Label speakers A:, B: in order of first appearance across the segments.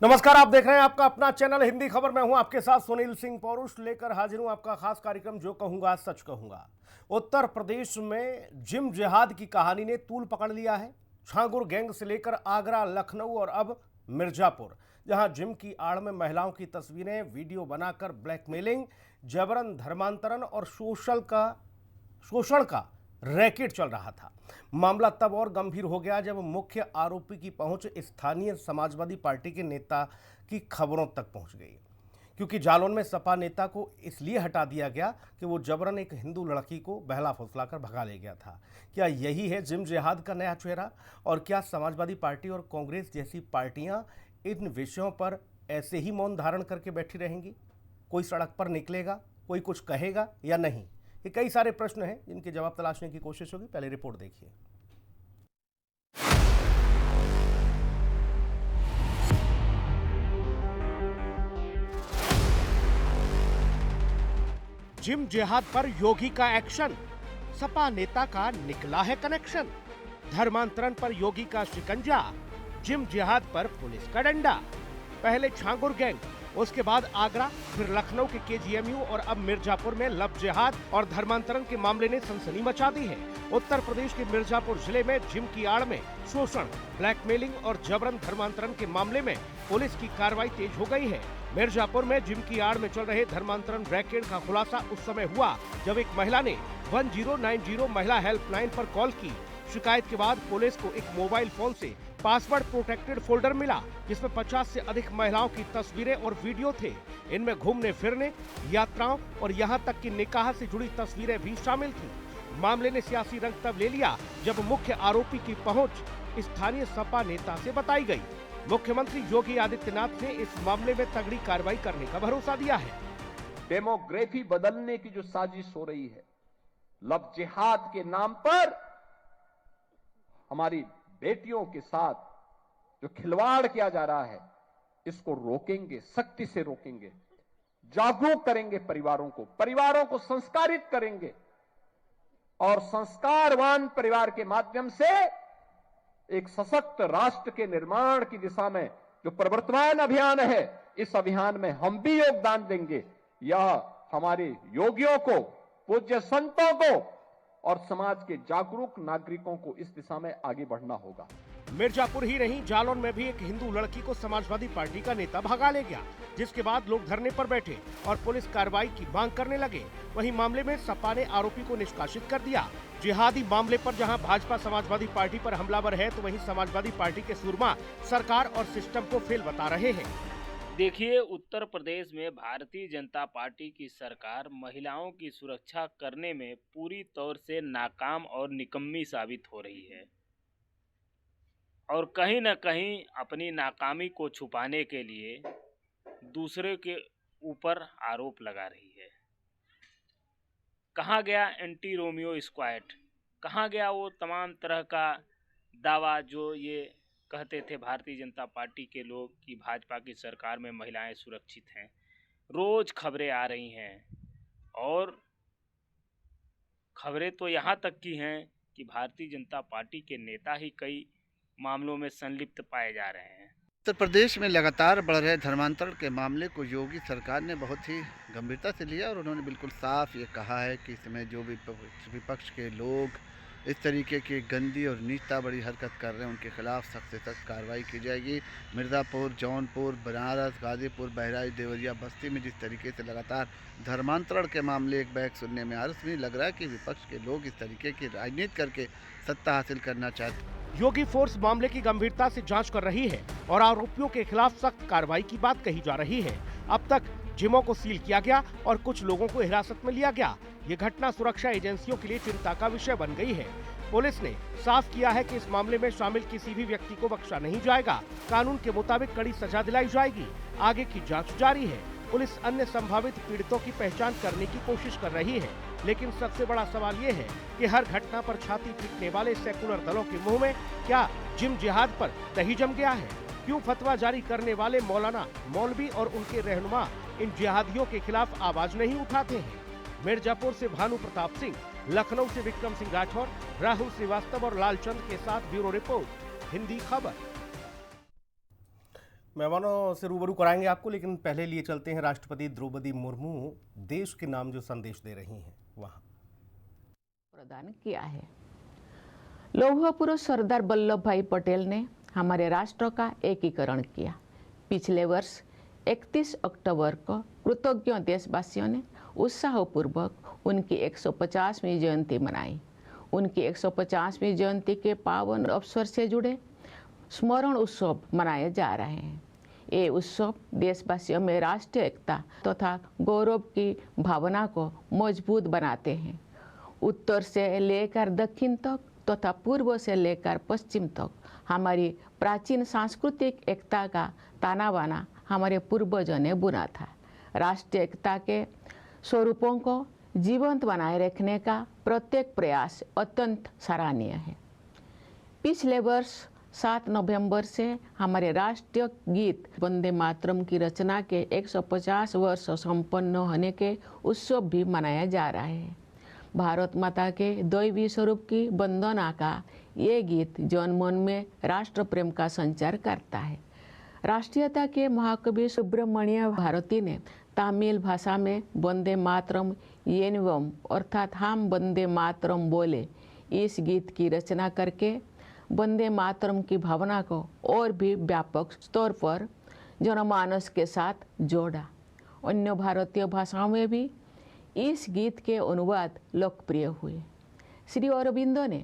A: नमस्कार, आप देख रहे हैं आपका अपना चैनल हिंदी खबर। मैं हूं आपके साथ सुनील सिंह पौरुष, लेकर हाजिर हूं आपका खास कार्यक्रम जो कहूंगा सच कहूंगा। उत्तर प्रदेश में जिम जिहाद की कहानी ने तूल पकड़ लिया है। छांगुर गैंग से लेकर आगरा, लखनऊ और अब मिर्जापुर, जहां जिम की आड़ में महिलाओं की तस्वीरें वीडियो बनाकर ब्लैकमेलिंग, जबरन धर्मांतरण और शोषण का रैकेट चल रहा था। मामला तब और गंभीर हो गया जब मुख्य आरोपी की पहुंच स्थानीय समाजवादी पार्टी के नेता की खबरों तक पहुंच गई, क्योंकि जालौन में सपा नेता को इसलिए हटा दिया गया कि वो जबरन एक हिंदू लड़की को बहला फुसलाकर भगा ले गया था। क्या यही है जिम जिहाद का नया चेहरा? और क्या समाजवादी पार्टी और कांग्रेस जैसी पार्टियां इन विषयों पर ऐसे ही मौन धारण करके बैठी रहेंगी? कोई सड़क पर निकलेगा, कोई कुछ कहेगा या नहीं? ये कई सारे प्रश्न हैं जिनके जवाब तलाशने की कोशिश होगी। पहले रिपोर्ट देखिए। जिम जिहाद पर योगी का एक्शन, सपा नेता का निकला है कनेक्शन। धर्मांतरण पर योगी का शिकंजा, जिम जिहाद पर पुलिस का डंडा। पहले छांगुर गैंग, उसके बाद आगरा, फिर लखनऊ के केजीएमयू और अब मिर्जापुर में लव जिहाद और धर्मांतरण के मामले ने सनसनी मचा दी है। उत्तर प्रदेश के मिर्जापुर जिले में जिम की आड़ में शोषण, ब्लैकमेलिंग और जबरन धर्मांतरण के मामले में पुलिस की कार्रवाई तेज हो गई है। मिर्जापुर में जिम की आड़ में चल रहे धर्मांतरण रैकेट का खुलासा उस समय हुआ जब एक महिला ने 1090 महिला हेल्पलाइन पर कॉल की। शिकायत के बाद पुलिस को एक मोबाइल फोन से पासवर्ड प्रोटेक्टेड फोल्डर मिला, जिसमें 50 से अधिक महिलाओं की तस्वीरें और वीडियो थे। इनमें घूमने फिरने, यात्राओं और यहां तक कि निकाह से जुड़ी तस्वीरें भी शामिल थी। मामले ने सियासी रंग तब ले लिया जब मुख्य आरोपी की पहुंच स्थानीय सपा नेता से बताई गई। मुख्यमंत्री योगी आदित्यनाथ ने इस मामले में तगड़ी कार्रवाई करने का भरोसा दिया है।
B: डेमोग्राफी बदलने की जो साजिश हो रही है, लव जिहाद के नाम पर हमारी बेटियों के साथ जो खिलवाड़ किया जा रहा है, इसको रोकेंगे, सख्ती से रोकेंगे। जागरूक करेंगे परिवारों को संस्कारित करेंगे और संस्कारवान परिवार के माध्यम से एक सशक्त राष्ट्र के निर्माण की दिशा में जो प्रवर्तमान अभियान है, इस अभियान में हम भी योगदान देंगे। यह हमारे योगियों को, पूज्य संतों को और समाज के जागरूक नागरिकों को इस दिशा में आगे बढ़ना होगा।
A: मिर्जापुर ही नहीं, जालौन में भी एक हिंदू लड़की को समाजवादी पार्टी का नेता भगा ले गया, जिसके बाद लोग धरने पर बैठे और पुलिस कार्रवाई की मांग करने लगे। वहीं मामले में सपा ने आरोपी को निष्कासित कर दिया। जिहादी मामले पर जहां भाजपा समाजवादी पार्टी पर हमलावर है, तो वहीं समाजवादी पार्टी के सूरमा सरकार और सिस्टम को फेल बता रहे हैं।
C: देखिए, उत्तर प्रदेश में भारतीय जनता पार्टी की सरकार महिलाओं की सुरक्षा करने में पूरी तौर से नाकाम और निकम्मी साबित हो रही है और कहीं न कहीं अपनी नाकामी को छुपाने के लिए दूसरे के ऊपर आरोप लगा रही है। कहाँ गया एंटी रोमियो स्क्वाड? कहाँ गया वो तमाम तरह का दावा जो ये कहते थे भारतीय जनता पार्टी के लोग कि भाजपा की सरकार में महिलाएं सुरक्षित हैं? रोज खबरें आ रही हैं और खबरें तो यहाँ तक की हैं कि भारतीय जनता पार्टी के नेता ही कई मामलों में संलिप्त पाए जा रहे हैं।
D: उत्तर प्रदेश में लगातार बढ़ रहे धर्मांतरण के मामले को योगी सरकार ने बहुत ही गंभीरता से लिया और उन्होंने बिल्कुल साफ ये कहा है कि इसमें जो भी विपक्ष के लोग इस तरीके की गंदी और नीचता बड़ी हरकत कर रहे हैं, उनके खिलाफ सख्त से सख्त कार्रवाई की जाएगी। मिर्ज़ापुर, जौनपुर, बनारस, गाज़ीपुर, बहराइच, देवरिया, बस्ती में जिस तरीके से लगातार धर्मांतरण के मामले एक बैग सुनने में आ रहा है, लग रहा है कि विपक्ष के लोग इस तरीके की राजनीति करके सत्ता हासिल करना चाहते हैं।
A: योगी फोर्स मामले की गंभीरता से जांच कर रही है और आरोपियों के खिलाफ सख्त कार्रवाई की बात कही जा रही है। अब तक जिमों को सील किया गया और कुछ लोगों को हिरासत में लिया गया। ये घटना सुरक्षा एजेंसियों के लिए चिंता का विषय बन गई है। पुलिस ने साफ किया है कि इस मामले में शामिल किसी भी व्यक्ति को बख्शा नहीं जाएगा। कानून के मुताबिक कड़ी सजा दिलाई जाएगी। आगे की जांच जारी है। पुलिस अन्य संभावित पीड़ितों की पहचान करने की कोशिश कर रही है, लेकिन सबसे बड़ा सवाल ये है कि हर घटना पर छाती पीटने वाले सेकुलर दलों के मुंह में क्या जिम जिहाद पर दही जम गया है? क्यों फतवा जारी करने वाले मौलाना, मौलवी और उनके रहनुमा इन जिहादियों के खिलाफ आवाज नहीं उठाते हैं? मिर्जापुर से भानु प्रताप सिंह, लखनऊ से विक्रम सिंह राठौर, राहुल श्रीवास्तव और लालचंद के साथ ब्यूरो रिपोर्ट, हिंदी खबर। मेहमानों से रूबरू कराएंगे आपको, लेकिन पहले लिए चलते हैं राष्ट्रपति द्रौपदी मुर्मू देश के नाम जो संदेश दे रही हैं वहां।
E: प्रदान किया है। लौह पुरुष सरदार वल्लभ भाई पटेल ने हमारे राष्ट्र का एकीकरण किया। पिछले वर्ष 31 अक्टूबर को कृतज्ञ देशवासियों ने उत्साहपूर्वक उनकी 150वीं जयंती मनाई। उनकी 150वीं जयंती के पावन अवसर से जुड़े स्मरण उत्सव मनाए जा रहे हैं। ये उत्सव देशवासियों में राष्ट्रीय एकता तथा गौरव की भावना को मजबूत बनाते हैं। उत्तर से लेकर दक्षिण तक तथा पूर्व से लेकर पश्चिम तक हमारी प्राचीन सांस्कृतिक एकता का ताना बाना हमारे पूर्वजों ने बुना था। राष्ट्रीय एकता के स्वरूपों को जीवंत बनाए रखने का प्रत्येक प्रयास अत्यंत सराहनीय है। पिछले वर्ष 7 नवंबर से हमारे राष्ट्रीय गीत वंदे मातरम की रचना के 150 वर्ष संपन्न होने के उत्सव भी मनाया जा रहा है। भारत माता के दैवी स्वरूप की वंदना का ये गीत जनमन में राष्ट्र प्रेम का संचार करता है। राष्ट्रीयता के महाकवि सुब्रमण्य भारती ने तमिल भाषा में वंदे मातरम येनवम अर्थात हम वंदे मातरम बोले इस गीत की रचना करके वंदे मातरम की भावना को और भी व्यापक स्तर पर जनमानस के साथ जोड़ा। अन्य भारतीय भाषाओं में भी इस गीत के अनुवाद लोकप्रिय हुए। श्री अरविंदो ने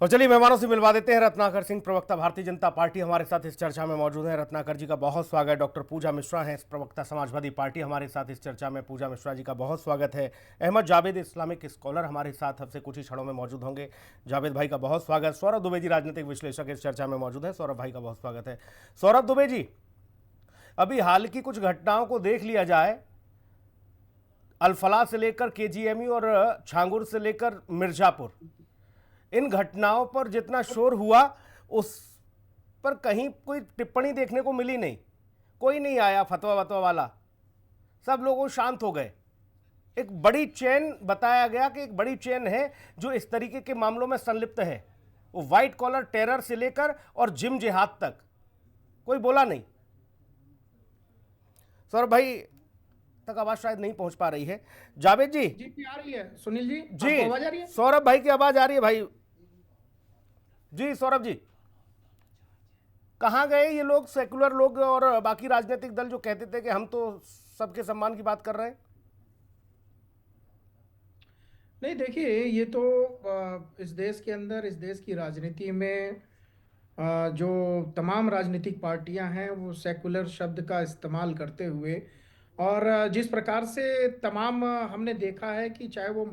A: और चलिए मेहमानों से मिलवा देते हैं। रत्नाकर सिंह, प्रवक्ता भारतीय जनता पार्टी, हमारे साथ इस चर्चा में मौजूद हैं। रत्नाकर जी का बहुत स्वागत। डॉक्टर पूजा मिश्रा हैं, प्रवक्ता समाजवादी पार्टी, हमारे साथ इस चर्चा में। पूजा मिश्रा जी का बहुत स्वागत है। अहमद जावेद, इस्लामिक स्कॉलर, हमारे साथ अब से कुछ ही क्षणों में मौजूद होंगे। जावेद भाई का बहुत स्वागत। सौरभ दुबे जी, राजनीतिक विश्लेषक, इस चर्चा में मौजूद है। सौरभ भाई का बहुत स्वागत है। सौरभ दुबे जी, अभी हाल की कुछ घटनाओं को देख लिया जाए, अल-फलाह से लेकर केजीएमयू और छांगुर से लेकर मिर्जापुर, इन घटनाओं पर जितना शोर हुआ उस पर कहीं कोई टिप्पणी देखने को मिली नहीं। कोई नहीं आया फतवा वतवा वाला, सब लोग शांत हो गए। एक बड़ी चेन बताया गया कि एक बड़ी चेन है जो इस तरीके के मामलों में संलिप्त है। वो व्हाइट कॉलर टेरर से लेकर और जिम जिहाद तक कोई बोला नहीं। सौरभ भाई तक आवाज शायद नहीं पहुंच पा रही है। जावेद जी
F: आ रही है। सुनील जी,
A: जी
F: आवाज आ रही है?
A: सौरभ भाई की आवाज आ रही है भाई जी। सौरभ जी, कहां गए ये लोग, सेकुलर लोग और बाकी राजनीतिक दल जो कहते थे कि हम तो सबके सम्मान की बात कर रहे हैं?
F: नहीं, देखिए, ये तो इस देश के अंदर, इस देश की राजनीति में जो तमाम राजनीतिक पार्टियां हैं वो सेकुलर शब्द का इस्तेमाल करते हुए, और जिस प्रकार से तमाम हमने देखा है कि चाहे वो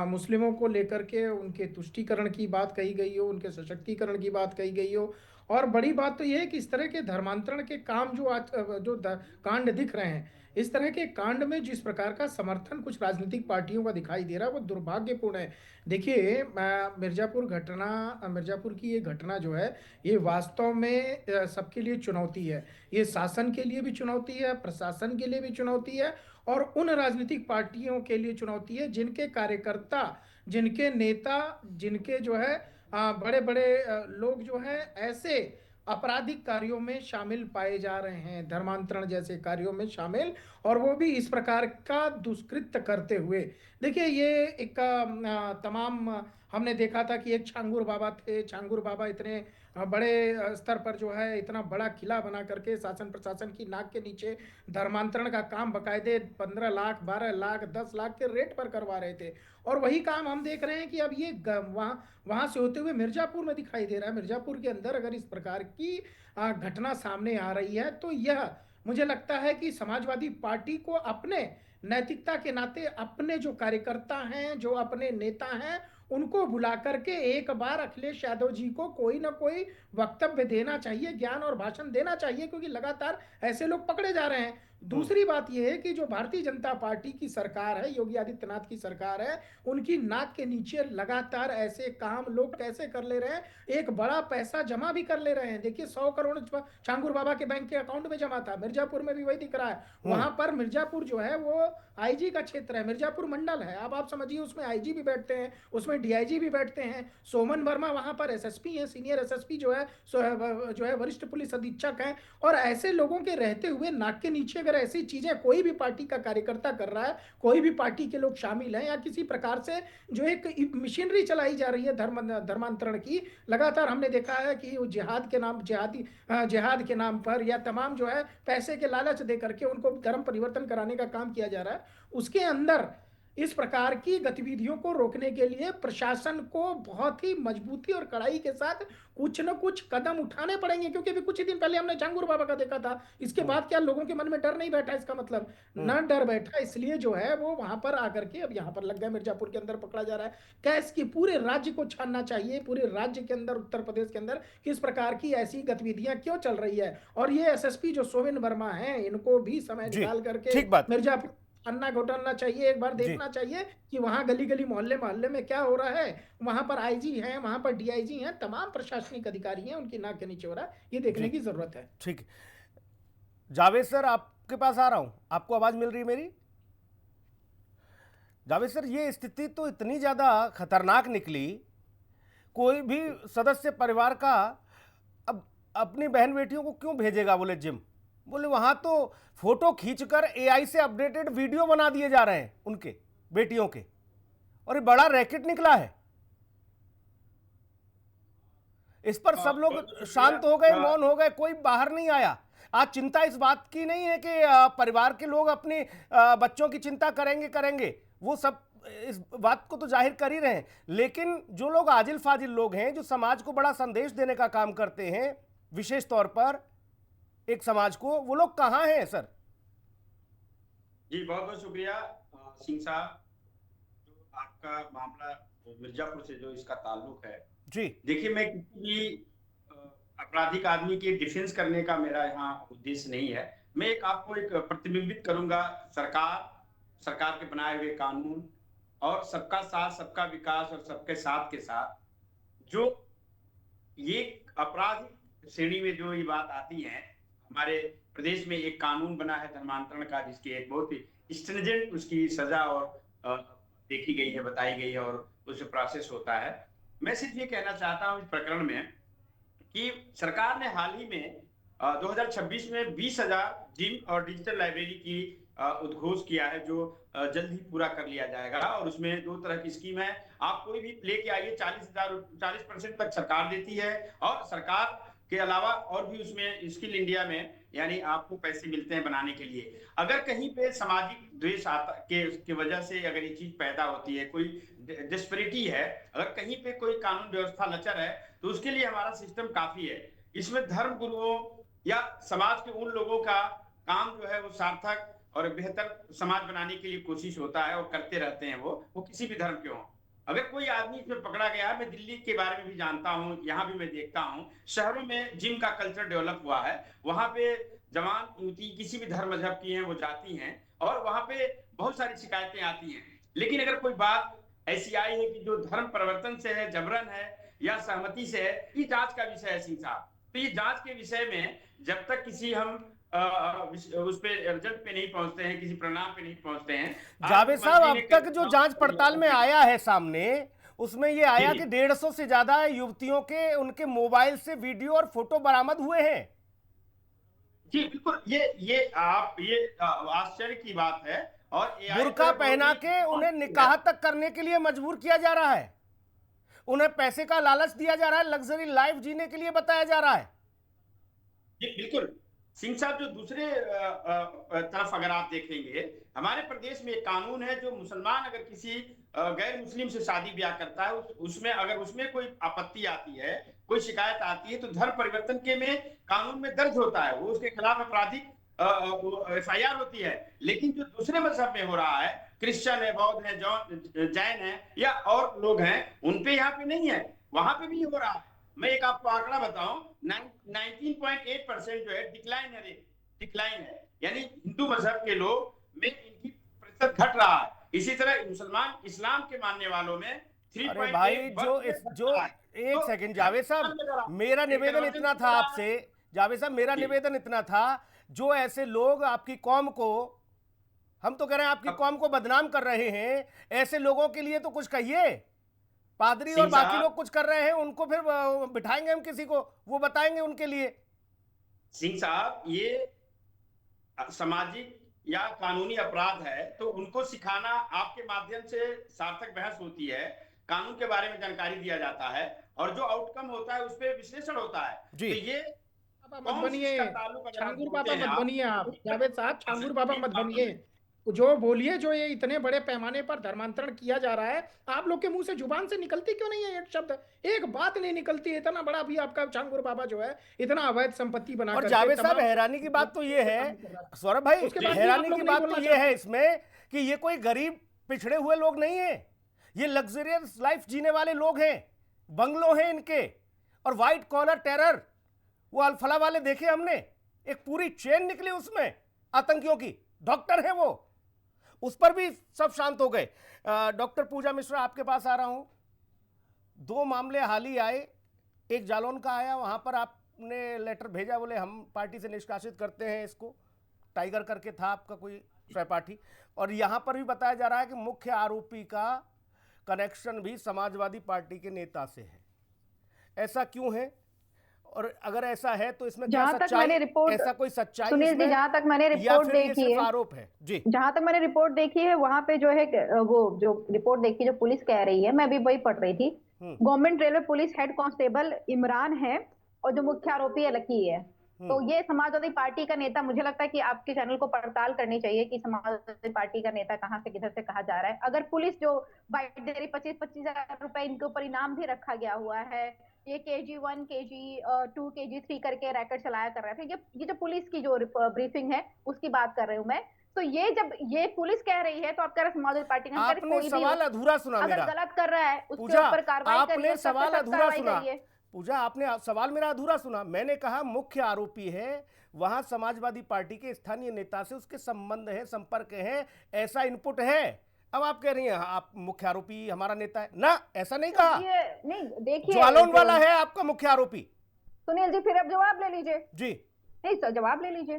F: मुस्लिमों को लेकर के उनके तुष्टीकरण की बात कही गई हो, उनके सशक्तिकरण की बात कही गई हो, और बड़ी बात तो ये है कि इस तरह के धर्मांतरण के काम जो आज कांड दिख रहे हैं, इस तरह के कांड में जिस प्रकार का समर्थन कुछ राजनीतिक पार्टियों का दिखाई दे रहा है वो दुर्भाग्यपूर्ण है। देखिए, मिर्जापुर की ये घटना जो है, ये वास्तव में सबके लिए चुनौती है। ये शासन के लिए भी चुनौती है, प्रशासन के लिए भी चुनौती है, और उन राजनीतिक पार्टियों के लिए चुनौती है जिनके कार्यकर्ता, जिनके नेता, जिनके जो है बड़े बड़े लोग जो है ऐसे आपराधिक कार्यों में शामिल पाए जा रहे हैं, धर्मांतरण जैसे कार्यों में शामिल, और वो भी इस प्रकार का दुष्कृत्य करते हुए। देखिए, ये एक तमाम हमने देखा था कि एक छांगुर बाबा थे। छांगुर बाबा इतने बड़े स्तर पर जो है इतना बड़ा किला बना करके शासन प्रशासन की नाक के नीचे धर्मांतरण का काम बकायदे 15 लाख, 12 लाख, 10 लाख के रेट पर करवा रहे थे। और वही काम हम देख रहे हैं कि अब ये वहां से होते हुए मिर्जापुर में दिखाई दे रहा है। मिर्जापुर के अंदर अगर इस प्रकार की घटना सामने आ रही है तो यह मुझे लगता है कि समाजवादी पार्टी को अपने नैतिकता के नाते अपने जो कार्यकर्ता हैं, जो अपने नेता हैं, उनको बुला करके एक बार अखिलेश यादव जी को कोई ना कोई वक्तव्य देना चाहिए, ज्ञान और भाषण देना चाहिए, क्योंकि लगातार ऐसे लोग पकड़े जा रहे हैं। दूसरी बात यह है कि जो भारतीय जनता पार्टी की सरकार है, योगी आदित्यनाथ की सरकार है, उनकी नाक के नीचे लगातार ऐसे काम लोग कैसे कर ले रहे हैं, एक बड़ा पैसा जमा भी कर ले रहे हैं। देखिए, 100 करोड़ छांगुर बाबा के बैंक के अकाउंट में जमा था। मिर्जापुर में भी वही दिख रहा है। वहां पर मिर्जापुर जो है वो आईजी का क्षेत्र है, मिर्जापुर मंडल है। अब आप समझिए उसमें आईजी भी बैठते हैं, उसमें डीआईजी भी बैठते हैं, सोमन वर्मा वहां पर एसएसपी हैं, सीनियर एसएसपी जो है वरिष्ठ पुलिस अधीक्षक हैं। और ऐसे लोगों के रहते हुए नाक के नीचे अगर ऐसी चीजें कोई भी पार्टी का कार्यकर्ता कर रहा है, कोई भी पार्टी के लोग शामिल हैं, या किसी प्रकार से जो एक मशीनरी चलाई जा रही है धर्मांतरण की, लगातार हमने देखा है कि जिहाद के नाम जिहाद के नाम पर या तमाम जो है पैसे के लालच दे करके उनको धर्म परिवर्तन कराने का काम किया जा रहा है। उसके अंदर इस प्रकार की गतिविधियों को रोकने के लिए प्रशासन को बहुत ही मजबूती और कड़ाई के साथ कुछ न कुछ कदम उठाने पड़ेंगे, क्योंकि अभी कुछ ही दिन पहले हमने झांगुर बाबा का देखा था। इसके बाद क्या लोगों के मन में डर नहीं बैठा? इसका मतलब न डर बैठा, इसलिए जो है वो वहां पर आकर के अब यहाँ पर लग गया, मिर्जापुर के अंदर पकड़ा जा रहा है। कैस की पूरे राज्य को छानना चाहिए, पूरे राज्य के अंदर, उत्तर प्रदेश के अंदर किस प्रकार की ऐसी गतिविधियां क्यों चल रही है। और ये एसएसपी जो सोमेन वर्मा है, इनको भी समय निकाल करके
A: ठीक बात।
F: मिर्जापुर अन्ना घोटालना चाहिए, एक बार देखना चाहिए कि वहां गली गली मोहल्ले मोहल्ले में क्या हो रहा है। वहां पर आईजी हैं, वहां पर डीआईजी हैं, तमाम प्रशासनिक अधिकारी हैं, उनकी नाक के नीचे हो रहा है, ये देखने की जरूरत है।
A: ठीक, जावेद सर आपके पास आ रहा हूं, आपको आवाज मिल रही है मेरी? जावेद सर, ये स्थिति तो इतनी ज्यादा खतरनाक निकली, कोई भी सदस्य परिवार का अब अपनी बहन बेटियों को क्यों भेजेगा बोले जिम? बोले वहां तो फोटो खींचकर एआई से अपडेटेड वीडियो बना दिए जा रहे हैं उनके बेटियों के, और ये बड़ा रैकेट निकला है। इस पर सब लोग शांत हो गए, मौन हो गए, कोई बाहर नहीं आया। आज चिंता इस बात की नहीं है कि परिवार के लोग अपने बच्चों की चिंता करेंगे, वो सब इस बात को तो जाहिर कर ही रहे हैं, लेकिन जो लोग आजिल फाजिल लोग हैं, जो समाज को बड़ा संदेश देने का काम करते हैं, विशेष तौर पर एक समाज को, वो लोग कहां हैं सर?
G: जी बहुत बहुत शुक्रिया सिंह साहब। जो आपका मामला मिर्जापुर से जो इसका ताल्लुक है
A: जी,
G: देखिए, मैं किसी भी आपराधिक आदमी की डिफेंस करने का मेरा यहाँ उद्देश्य नहीं है। मैं आपको एक प्रतिबिंबित करूंगा सरकार के बनाए हुए कानून और सबका साथ सबका विकास और सबके साथ के साथ जो ये अपराध श्रेणी में जो ये बात आती है। हमारे प्रदेश में एक कानून बना है धर्मांतरण का, जिसकी एक बहुत ही स्ट्रिंजेंट उसकी सजा और देखी गई है, बताई गई है और उस प्रोसेस होता है। मैं सिर्फ ये कहना चाहता हूँ इस प्रकरण में कि सरकार ने हाल ही में 2026 में 20,000 जिम और डिजिटल लाइब्रेरी की उद्घोष किया है, जो जल्द ही पूरा कर लिया जाएगा। और उसमें 2 तरह की स्कीम है। आप कोई भी लेके आइए, 40% तक सरकार देती है, और सरकार के अलावा और भी उसमें स्किल इंडिया में यानी आपको पैसे मिलते हैं बनाने के लिए। अगर कहीं पे सामाजिक द्वेष के वजह से अगर ये चीज पैदा होती है, कोई डिस्पैरिटी है, अगर कहीं पे कोई कानून व्यवस्था लचर है, तो उसके लिए हमारा सिस्टम काफी है। इसमें धर्म गुरुओं या समाज के उन लोगों का काम जो है वो सार्थक और बेहतर समाज बनाने के लिए कोशिश होता है और करते रहते हैं वो किसी भी धर्म के हों। अगर कोई आदमी इसमें पकड़ा गया है, मैं दिल्ली के बारे में भी जानता हूँ, यहाँ भी मैं देखता हूँ, शहरों में जिम का कल्चर डेवलप हुआ है। वहां पे जवान युवती किसी भी धर्म मजहब की हैं वो जाती हैं, और वहां पे बहुत सारी शिकायतें आती हैं। लेकिन अगर कोई बात ऐसी आई है कि जो धर्म परिवर्तन से है, जबरन है या सहमति से है, ये जांच का विषय है सिंह साहब। तो ये जांच के विषय में जब तक किसी हम उस पे रिजल्ट पे नहीं पहुंचते हैं, किसी परिणाम पे नहीं पहुंचते हैं।
A: जावेद साहब, अब तक जो जांच पड़ताल में आया है सामने, उसमें ये आया कि 150 से ज्यादा युवतियों के उनके मोबाइल से वीडियो और फोटो बरामद हुए हैं।
G: जी बिल्कुल, ये आश्चर्य की बात है। और
A: बुर्का पहना के उन्हें निकाह तक करने के लिए मजबूर किया जा रहा है, उन्हें पैसे का लालच दिया जा रहा है, लग्जरी लाइफ जीने के लिए बताया जा रहा है।
G: जी बिल्कुल सिंह साहब, जो दूसरे तरफ अगर आप देखेंगे, हमारे प्रदेश में एक कानून है, जो मुसलमान अगर किसी गैर मुस्लिम से शादी ब्याह करता है, उसमें अगर उसमें कोई आपत्ति आती है, कोई शिकायत आती है, तो धर्म परिवर्तन के में कानून में दर्ज होता है, वो उसके खिलाफ आपराधिक FIR होती है। लेकिन जो दूसरे मजहब में हो रहा है, क्रिश्चियन है, बौद्ध है, जैन है या और लोग हैं, उनपे यहाँ पे नहीं है, वहां पे भी हो रहा है। मैं एक आपको आंकड़ा बताऊं, 19.8% जो है डिक्लाइन है, यानी हिंदू मजहब के लोग में इनकी प्रतिशत घट रहा है। इसी तरह इस्लाम के मानने वालों में 3.8।
A: अरे भाई, जो एक सेकंड जावेद साहब, मेरा निवेदन इतना था आपसे, जावेद साहब मेरा निवेदन इतना था, जो ऐसे लोग आपकी कौम को हम तो कह रहे हैं आपकी कौम को बदनाम कर रहे हैं, ऐसे लोगों के लिए तो कुछ कहिए। पादरी और
G: सिंह
A: बाकी
G: साहब,
A: लोग कुछ कर रहे हैं, उनको फिर बिठाएंगे हम किसी को, वो बताएंगे उनके लिए।
G: सिंह साहब, ये सामाजिक या कानूनी अपराध है, तो उनको सिखाना आपके माध्यम से सार्थक बहस होती है, कानून के बारे में जानकारी दिया जाता है और जो आउटकम होता है उस पर विश्लेषण होता है।
A: जी।
G: तो ये
F: बाबा मत
G: कौन सी
F: बनिए,
G: इसका ताल्लुक अगर आप
F: छांगुर
G: बोलते
F: बाबा
G: हैं
F: मत बनिए आप, जावेद साहब छांगुर बाबा मत बनिए।
G: आप
F: जो बोलिए, जो ये इतने बड़े पैमाने पर धर्मांतरण किया जा रहा है, आप लोग के मुंह से जुबान से निकलती क्यों नहीं है एक शब्द, एक बात नहीं निकलती है। इतना बड़ा भी आपका छांगुर बाबा जो है इतना अवैध संपत्ति बना
A: और
F: करके
A: जावेद साहब,
F: तमाम
A: हैरानी की बात तो ये है
F: काम कर रहा है।
A: सौरभ भाई,
F: उसके बाद भी
A: हैरानी
F: आप लोग
A: की
F: नहीं
A: बात तो
F: बोलना
A: ये है
F: चाहते।
A: इसमें कि ये कोई गरीब पिछड़े हुए लोग नहीं है, ये लग्जरियस लाइफ जीने वाले लोग हैं, बंगलों हैं इनके, और व्हाइट कॉलर टेरर, वो अल्फला वाले देखे हमने, एक पूरी चेन निकली उसमें आतंकियों की, डॉक्टर है वो, उस पर भी सब शांत हो गए। डॉक्टर पूजा मिश्रा, आपके पास आ रहा हूं। 2 मामले हाल ही आए, एक जालौन का आया, वहां पर आपने लेटर भेजा, बोले हम पार्टी से निष्कासित करते हैं इसको, टाइगर करके था आपका कोई सहपाठी, और यहां पर भी बताया जा रहा है कि मुख्य आरोपी का कनेक्शन भी समाजवादी पार्टी के नेता से है। ऐसा क्यों है, और अगर ऐसा है तो इसमें क्या
H: जहां तक
A: सच्चाई,
H: मैंने रिपोर्ट,
A: ऐसा कोई सच्चाई
H: सुनील जी,
A: इसमें,
H: जहां तक मैंने
A: या
H: रिपोर्ट
A: फिर ये
H: देखी
A: सिर्फ
H: है,
A: आरोप है? जी।
H: जहां तक मैंने रिपोर्ट देखी है वहां पे जो है वो जो रिपोर्ट देखी जो पुलिस कह रही है, मैं भी वही पढ़ रही थी। Government railway police head constable Imran है और जो मुख्य आरोपी है लकी है। तो ये समाजवादी पार्टी का नेता, मुझे लगता है कि आपके चैनल को पड़ताल करनी चाहिए कि समाजवादी पार्टी का नेता कहाँ से किधर से कहा जा रहा है। अगर पुलिस जो बाइट दे रही, 25-25 हजार रुपए इनके ऊपर इनाम भी रखा गया हुआ है, ये KG1 KG2 KG3 करके रैकेट चलाया कर रहे थे। ये जो पुलिस की जो ब्रीफिंग है उसकी बात कर रही हूँ मैं। तो ये जब ये पुलिस कह रही है तो आप कह रहे समाजवादी पार्टी ने,
A: आपने सवाल अधूरा सुना
H: अगर
A: मेरा,
H: गलत कर रहा है उसके
A: पूजा,
H: ऊपर कार्रवाई करिए,
A: आपने सवाल अधूरा सुना।
H: करिए।
A: पूजा, आपने सवाल मेरा अधूरा सुना। मैंने कहा मुख्य आरोपी है, वहां समाजवादी पार्टी के स्थानीय नेता से उसके संबंध है, संपर्क है, ऐसा इनपुट है। अब आप कह रही हैं आप मुख्य आरोपी हमारा नेता है ना, ऐसा नहीं कहा।
H: ये नहीं, देखिए
A: जालौन वाला है आपका मुख्य आरोपी।
H: सुनील जी, फिर अब जवाब ले लीजिए।
A: जी
H: नहीं सर, जवाब ले लीजिए।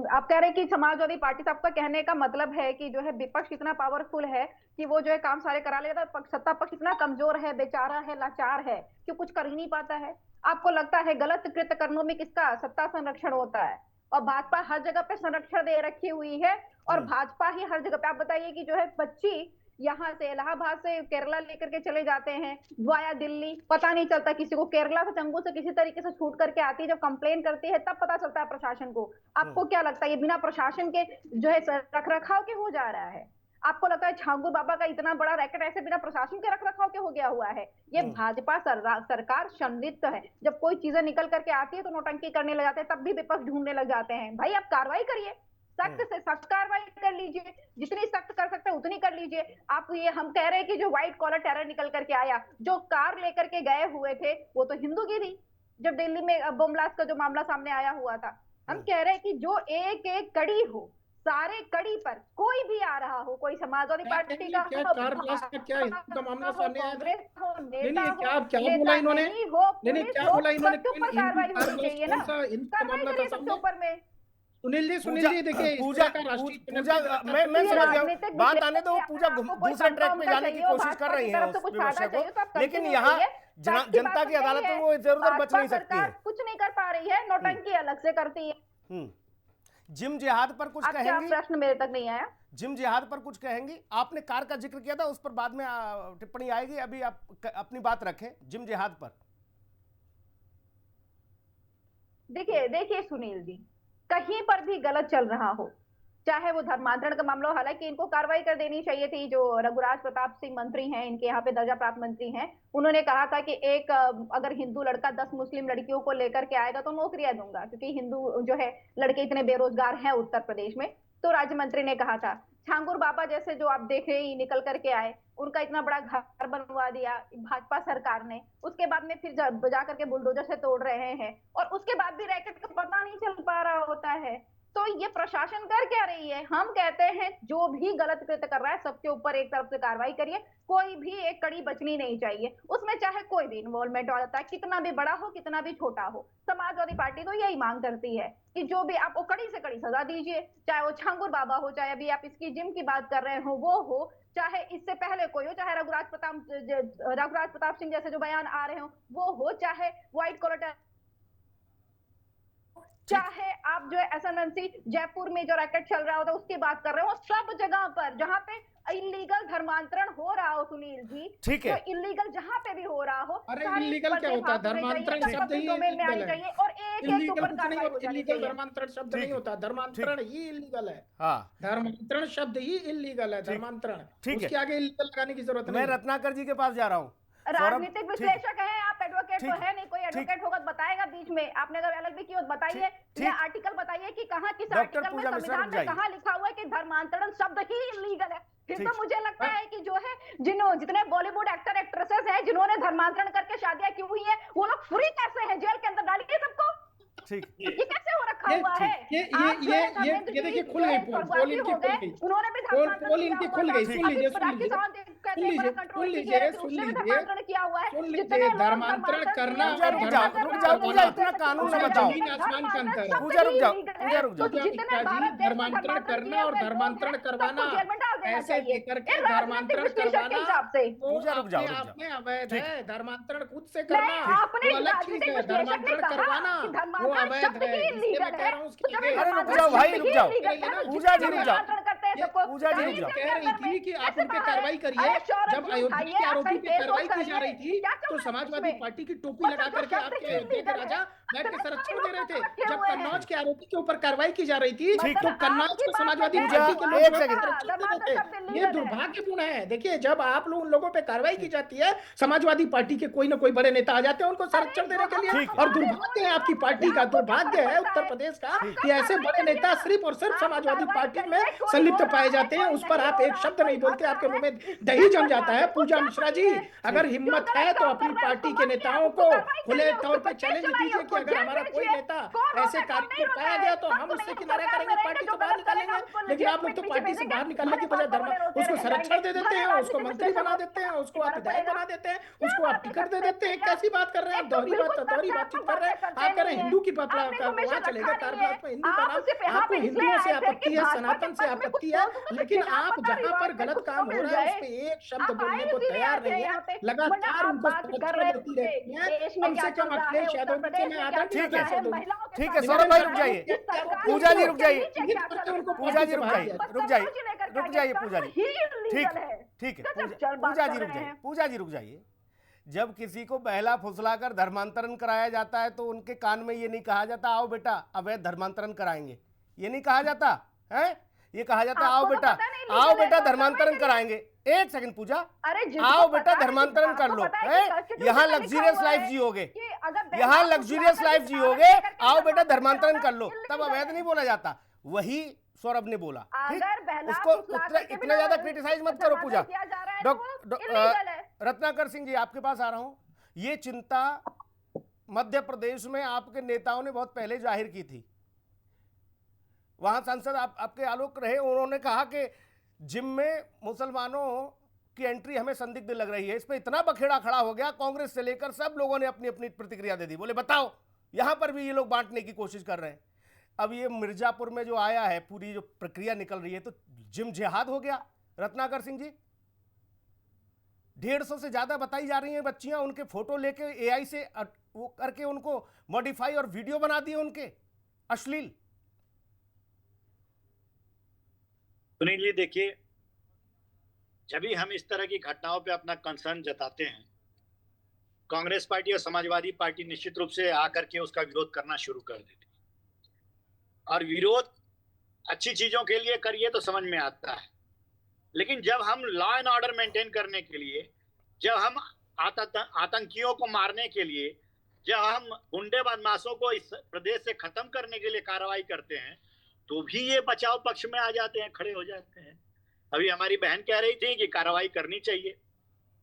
H: आप कह रहे हैं कि समाजवादी पार्टी से, आपका कहने का मतलब है कि जो है विपक्ष इतना पावरफुल है कि वो जो है काम सारे करा लेता है, सत्ता पक्ष इतना कमजोर है, बेचारा है, लाचार है कि कुछ कर ही नहीं पाता है। आपको लगता है गलत कृत्य करने में किसका सत्ता संरक्षण होता है, और भाजपा हर जगह पे संरक्षण दे रखी हुई है, और भाजपा ही हर जगह पे। आप बताइए कि जो है बच्ची यहाँ से इलाहाबाद से केरला लेकर के चले जाते हैं वाया दिल्ली, पता नहीं चलता किसी को, केरला से चंगू से किसी तरीके से छूट करके आती है, जब कंप्लेन करती है तब पता चलता है प्रशासन को। आपको क्या लगता है ये बिना प्रशासन के जो है रख रखाव के हो जा रहा है? आपको लगता है छांगू बाबा का इतना बड़ा रैकेट ऐसे बिना प्रशासन के रख रखाव के हो गया हुआ है? ये भाजपा सरकार संदिग्ध है। जब कोई चीजें निकल करके आती है तो नौटंकी करने लग जाते हैं, तब भी विपक्ष ढूंढने लग जाते हैं। भाई आप कार्रवाई करिए, सख्त से सख्त कार्रवाई कर लीजिए, जितनी सख्त कर सकते हैं उतनी कर लीजिए। आप ये हम कह रहे हैं कि जो व्हाइट कॉलर टेरर निकल करके आया, जो कार लेकर के गए हुए थे वो तो हिंदू की थी, जब दिल्ली में बम ब्लास्ट का जो मामला सामने आया हुआ था। हम कह रहे हैं कि जो एक एक कड़ी हो, सारे कड़ी पर कोई भी आ रहा हो, कोई समाजवादी पार्टी का
F: क्या कार ब्लास्ट का क्या हिंदू का मामला सामने आया था? नहीं क्या बोला इन्होंने? नहीं क्या बोला इन्होंने?
H: कार्रवाई होनी चाहिए ना,
F: मामला था
H: सबके ऊपर में।
F: सुनील जी देखिए,
A: पूजा, मैं समझ गया, बात आने दो। पूजा दूसरे ट्रैक पे जाने की कोशिश कर रही है उस विषय को, लेकिन यहाँ जनता की अदालत में वो इधर उधर बच नहीं सकती है,
H: कुछ नहीं कर पा रही है, नौटंकी अलग से करती है।
A: जिम जिहाद पर कुछ कहेंगी?
H: प्रश्न मेरे तक नहीं आया।
A: जिम जिहाद पर कुछ कहेंगी? आपने कार का जिक्र किया था, उस पर बाद में टिप्पणी आएगी, अभी आप अपनी बात रखें जिम जिहाद पर।
H: देखिए सुनील जी, कहीं पर भी गलत चल रहा हो, चाहे वो धर्मांतरण का मामला हो, हालांकि इनको कार्रवाई कर देनी चाहिए थी। जो रघुराज प्रताप सिंह मंत्री हैं, इनके यहाँ पे दर्जा प्राप्त मंत्री हैं, उन्होंने कहा था कि एक अगर हिंदू लड़का 10 मुस्लिम लड़कियों को लेकर के आएगा तो नौकरियां दूंगा, क्योंकि हिंदू जो है लड़के इतने बेरोजगार हैं उत्तर प्रदेश में। तो राज्य मंत्री ने कहा था। छांगुर बाबा जैसे जो आप देख रहे हैं निकल करके आए, उनका इतना बड़ा घर बनवा दिया भाजपा सरकार ने, उसके बाद में फिर जा करके बुलडोजर से तोड़ रहे हैं, और उसके बाद भी रैकेट का पता नहीं चल पा रहा होता है। तो ये प्रशासन कर क्या रही है? हम कहते हैं जो भी गलत कृत्य कर रहा है सबके ऊपर एक तरफ से कार्रवाई करिए, कोई भी एक कड़ी बचनी नहीं चाहिए, उसमें चाहे कोई भी इन्वॉल्वमेंट हो जाता है, कितना भी बड़ा हो कितना भी छोटा हो। समाजवादी पार्टी तो यही मांग करती है कि जो भी आप कड़ी से कड़ी सजा दीजिए, चाहे वो छांगुर बाबा हो, चाहे अभी आप इसकी जिम की बात कर रहे हो वो हो, चाहे इससे पहले कोई हो, चाहे रघुराज प्रताप सिंह जैसे जो बयान आ रहे हो वो हो, चाहे व्हाइट कॉलर, चाहे आप जो है एसएमएमसी जयपुर में जो रैकेट चल रहा होता है उसकी बात कर रहे हो, सब जगह पर जहां पे इलीगल धर्मांतरण हो रहा हो सुनील जी,
A: ठीक है,
H: तो इलीगल जहां पे भी हो रहा हो,
F: अरे इलीगल क्या होता है? धर्मांतरण शब्द ही
H: डोमेन में आनी
F: इलीगल है।
H: चाहिए और एक एक
F: इलीगल
H: ऊपर
F: कुछ नहीं
H: कार्रवाई हो
F: होता,
H: जानी
F: इलीगल
H: चाहिए।
F: धर्मांतरण शब्द नहीं होता, धर्मांतरण ही इलीगल है।
A: हाँ
F: धर्मांतरण शब्द ही इलीगल है, धर्मांतरण।
A: ठीक है,
F: उसके आगे इलीगल लगाने की जरूरत
A: मैं
F: नहीं।
A: रत्नाकर जी के पास जा रहा हूँ।
H: राजनीतिक विश्लेषक है आप, एडवोकेट तो
A: ठीक,
H: है नहीं, कोई एडवोकेट होगा तो बताएगा बीच में। आपने अगर एलएलबी की हो तो बताइए, या आर्टिकल बताइए कि कहाँ किस
A: डॉक्टर
H: आर्टिकल में
A: पूजा मिश्रा
H: संविधान में कहाँ लिखा हुआ है कि धर्मांतरण शब्द ही इलीगल है। फिर तो मुझे लगता है कि जो है जितने बॉलीवुड एक्टर एक्ट्रेसेस हैं जिन्होंने धर्मांतरण करके शादियां की हुई है वो लोग फ्री कैसे हैं? जेल के अंदर डालिए सबको।
A: ठीक,
H: ये कैसे हो रखा हुआ है?
F: ये देखिए खुल गई पोल इनकी खुल गई,
H: उन्होंने भी
F: पोल इनकी खुल गई। सुन लीजिए, सुन लीजिए,
H: सुन लीजिए, धर्मांतरण किया हुआ है।
F: सुन लीजिए, धर्मांतरण करना और
A: रुक जाओ, इतना कानून न बताओ।
F: जमीन आसमान का अंतर है।
A: पूजा रुक जाओ,
F: धर्मांतरण करना और धर्मांतरण करवाना, ऐसे लेकर के धर्मांतरण करवाना
A: पूजा रुक जाओ,
F: आप में अवैध है। धर्मांतरण खुद से करना वो अलग चीज है, धर्मांतरण करवाना वो अवैध है। इसलिए मैं कह रहा हूँ उसके लिए।
A: अरे रुक जाओ भाई, रुक जाओ, पूजा जी रुक जाओ, पूजा जी रुक जाओ।
F: कह रही थी कि आप उन पे कार्रवाई करिए। जब अयोध्या के आरोपी पे कार्रवाई की जा रही थी तो समाजवादी पार्टी की टोपी लगा करके आपके अयोध्या के राजा बैठ के संरक्षण दे रहे थे। जब कन्नौज के आरोपी के ऊपर कार्रवाई की जा रही थी तो कन्नौज को समाजवादी पार्टी के लोग संरक्षण दे रहे थे। ये दुर्भाग्यपूर्ण है। देखिए, जब आप लोग उन लोगों पे कार्रवाई की जाती है, समाजवादी पार्टी के कोई ना कोई बड़े नेता आ जाते हैं उनको संरक्षण देने के लिए। और दुर्भाग्य है आपकी पार्टी का, दुर्भाग्य है उत्तर प्रदेश का कि ऐसे बड़े नेता सिर्फ और सिर्फ समाजवादी पार्टी में संलिप्त पाए जाते हैं। उस पर आप एक शब्द नहीं बोलते, आपके मुंह में दही जम जाता है। पूजा मिश्रा जी, अगर हिम्मत है तो अपनी पार्टी के नेताओं को खुले तौर पे चैलेंज दीजिए कि अगर हमारा कोई नेता ऐसे कार्य में पाया गया तो हम उससे किनारा करेंगे, पार्टी से बाहर निकालेंगे। लेकिन आप लोग तो पार्टी से बाहर निकालने की बजाय उसको संरक्षण दे देते हैं, उसको मंत्री बना देते हैं, उसको आप विधायक बना देते हैं, उसको आप टिकट दे देते हैं। कैसी बात कर रहे हैं आप? दोहरी बातचीत कर रहे हैं आप। कह रहे हैं हिंदू की वहां चलेगा कारब्लास में, हिंदू का नाम। आपको हिंदुओं से आपत्ति है, सनातन से आपत्ति है, लेकिन आप जहां पर गलत काम हो रहा है उस पे एक शब्द बोलने को तैयार नहीं है। लगातार उनको संरक्षण देती रहती है। कम से कम अखिलेश यादव जी में आदर।
A: ठीक है सौरभ भाई रुक जाइए, पूजा जी रुक जाइए, पूजा जी रुक जाइए, रुक जाइए पूजा जी। ठीक है पूजा जी रुक जाइए, पूजा जी रुक जाइए। जब किसी को बहला फुसलाकर धर्मांतरण कराया जाता है तो उनके कान में ये नहीं कहा जाता आओ बेटा अवैध धर्मांतरण कराएंगे, ये नहीं कहा जाता है। ये कहा जाता आओ बेटा धर्मांतरण कराएंगे। एक सेकंड पूजा, आओ बेटा धर्मांतरण कर लो, यहाँ लग्जरियस लाइफ जियोगे, यहाँ लग्जरियस लाइफ जियोगे, आओ बेटा धर्मांतरण कर लो, तब अवैध नहीं बोला जाता। वही सौरभ ने बोला, ठीक, उसको इतना ज्यादा क्रिटिसाइज मत करो पूजा। रत्नाकर सिंह जी आपके पास आ रहा हूं। ये चिंता मध्य प्रदेश में आपके नेताओं ने बहुत पहले जाहिर की थी। वहां सांसद आपके आलोक रहे, उन्होंने कहा कि जिम में मुसलमानों की एंट्री हमें संदिग्ध लग रही है। इस पर इतना बखेड़ा खड़ा हो गया, कांग्रेस से लेकर सब लोगों ने अपनी अपनी प्रतिक्रिया दे दी। बोले बताओ यहां पर भी ये लोग बांटने की कोशिश कर रहे हैं। अब ये मिर्जापुर में जो आया है, पूरी जो प्रक्रिया निकल रही है, तो जिम जिहाद हो गया। रत्नाकर सिंह जी, 150 से ज्यादा बताई जा रही हैं बच्चियां, उनके फोटो लेके एआई से वो करके उनको मॉडिफाई और वीडियो बना दिए उनके अश्लील।
I: सुनील जी देखिए, जब भी हम इस तरह की घटनाओं पे अपना कंसर्न जताते हैं, कांग्रेस पार्टी और समाजवादी पार्टी निश्चित रूप से आकर के उसका विरोध करना शुरू कर देती। और विरोध अच्छी चीजों के लिए करिए तो समझ में आता है, लेकिन जब हम लॉ एंड ऑर्डर मेंटेन करने के लिए, जब हम आतंकियों को मारने के लिए, जब हम गुंडे बदमाशों को इस प्रदेश से खत्म करने के लिए कार्रवाई करते हैं, तो भी ये बचाव पक्ष में आ जाते हैं, खड़े हो जाते हैं। अभी हमारी बहन कह रही थी कि कार्रवाई करनी चाहिए,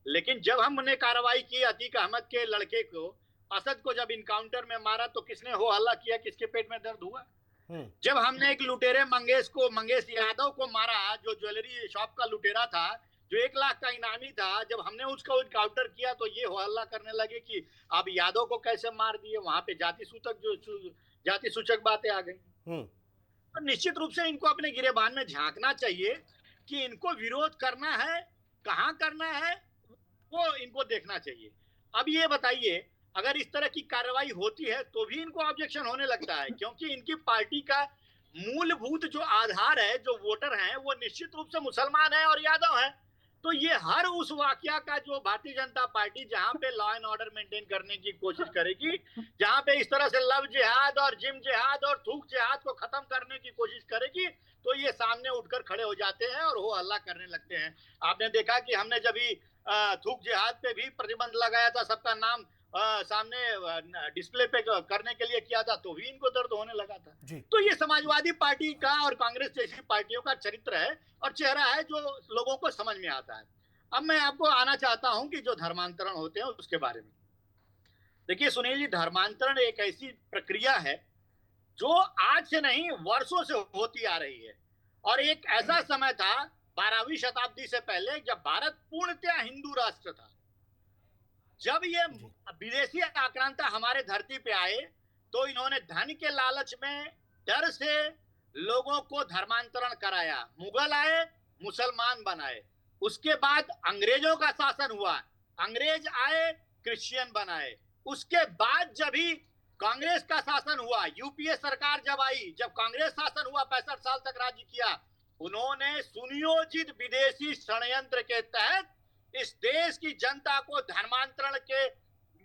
I: लेकिन जब हमने कार्रवाई की अतीक अहमद के लड़के को, असद को जब इनकाउंटर में मारा, तो किसने हो हल्ला किया, किसके पेट में दर्द हुआ? जब हमने एक लुटेरे मंगेश यादव को मारा, जो ज्वेलरी शॉप का लुटेरा था, जो 1 लाख का इनामी था, जब हमने उसको इनकाउंटर किया तो ये हल्ला करने लगे कि अब यादव को कैसे मार दिए, वहां पे जाति सूचक बातें आ गई। तो निश्चित रूप से इनको अपने गिरेबान में झांकना चाहिए कि इनको विरोध करना है, कहाँ करना है, वो इनको देखना चाहिए। अब ये बताइए, अगर इस तरह की कार्रवाई होती है तो भी इनको ऑब्जेक्शन होने लगता है, क्योंकि इनकी पार्टी का मूलभूत जो आधार है, जो वोटर हैं, वो निश्चित रूप से मुसलमान है और यादव है। तो ये हर उस वाकया का जो भारतीय जनता पार्टी जहां पे लॉ एंड ऑर्डर मेंटेन करने की कोशिश करेगी, जहां पे इस तरह से लव जिहाद और जिम जिहाद और थूक जिहाद को खत्म करने की कोशिश करेगी, तो ये सामने उठकर खड़े हो जाते हैं और वो हल्ला करने लगते हैं। आपने देखा कि हमने जब भी थूक जिहाद पे भी प्रतिबंध लगाया था, सबका नाम सामने डिस्प्ले पे करने के लिए किया था, तो भी इनको दर्द होने लगा था। तो ये समाजवादी पार्टी का और कांग्रेस जैसी पार्टियों का चरित्र है और चेहरा है जो लोगों को समझ में आता है। अब मैं आपको आना चाहता हूं कि जो धर्मांतरण होते हैं उसके बारे में। देखिए सुनील जी, धर्मांतरण एक ऐसी प्रक्रिया है जो आज से नहीं वर्षों से होती आ रही है, और एक ऐसा समय था 12वीं शताब्दी से पहले जब भारत पूर्णतया हिंदू राष्ट्र था। जब ये विदेशी आक्रांता हमारे धरती पे आए तो इन्होंने धन के लालच में, डर से लोगों को धर्मांतरण कराया। मुगल आए, मुसलमान बनाए, उसके बाद अंग्रेजों का शासन हुआ, अंग्रेज आए, क्रिश्चियन बनाए, उसके बाद जब ही कांग्रेस का शासन हुआ, यूपीए सरकार जब आई, जब कांग्रेस शासन हुआ, 65 साल तक राज्य किया, उन्होंने सुनियोजित विदेशी षड्यंत्र के तहत इस देश की जनता को धर्मांतरण के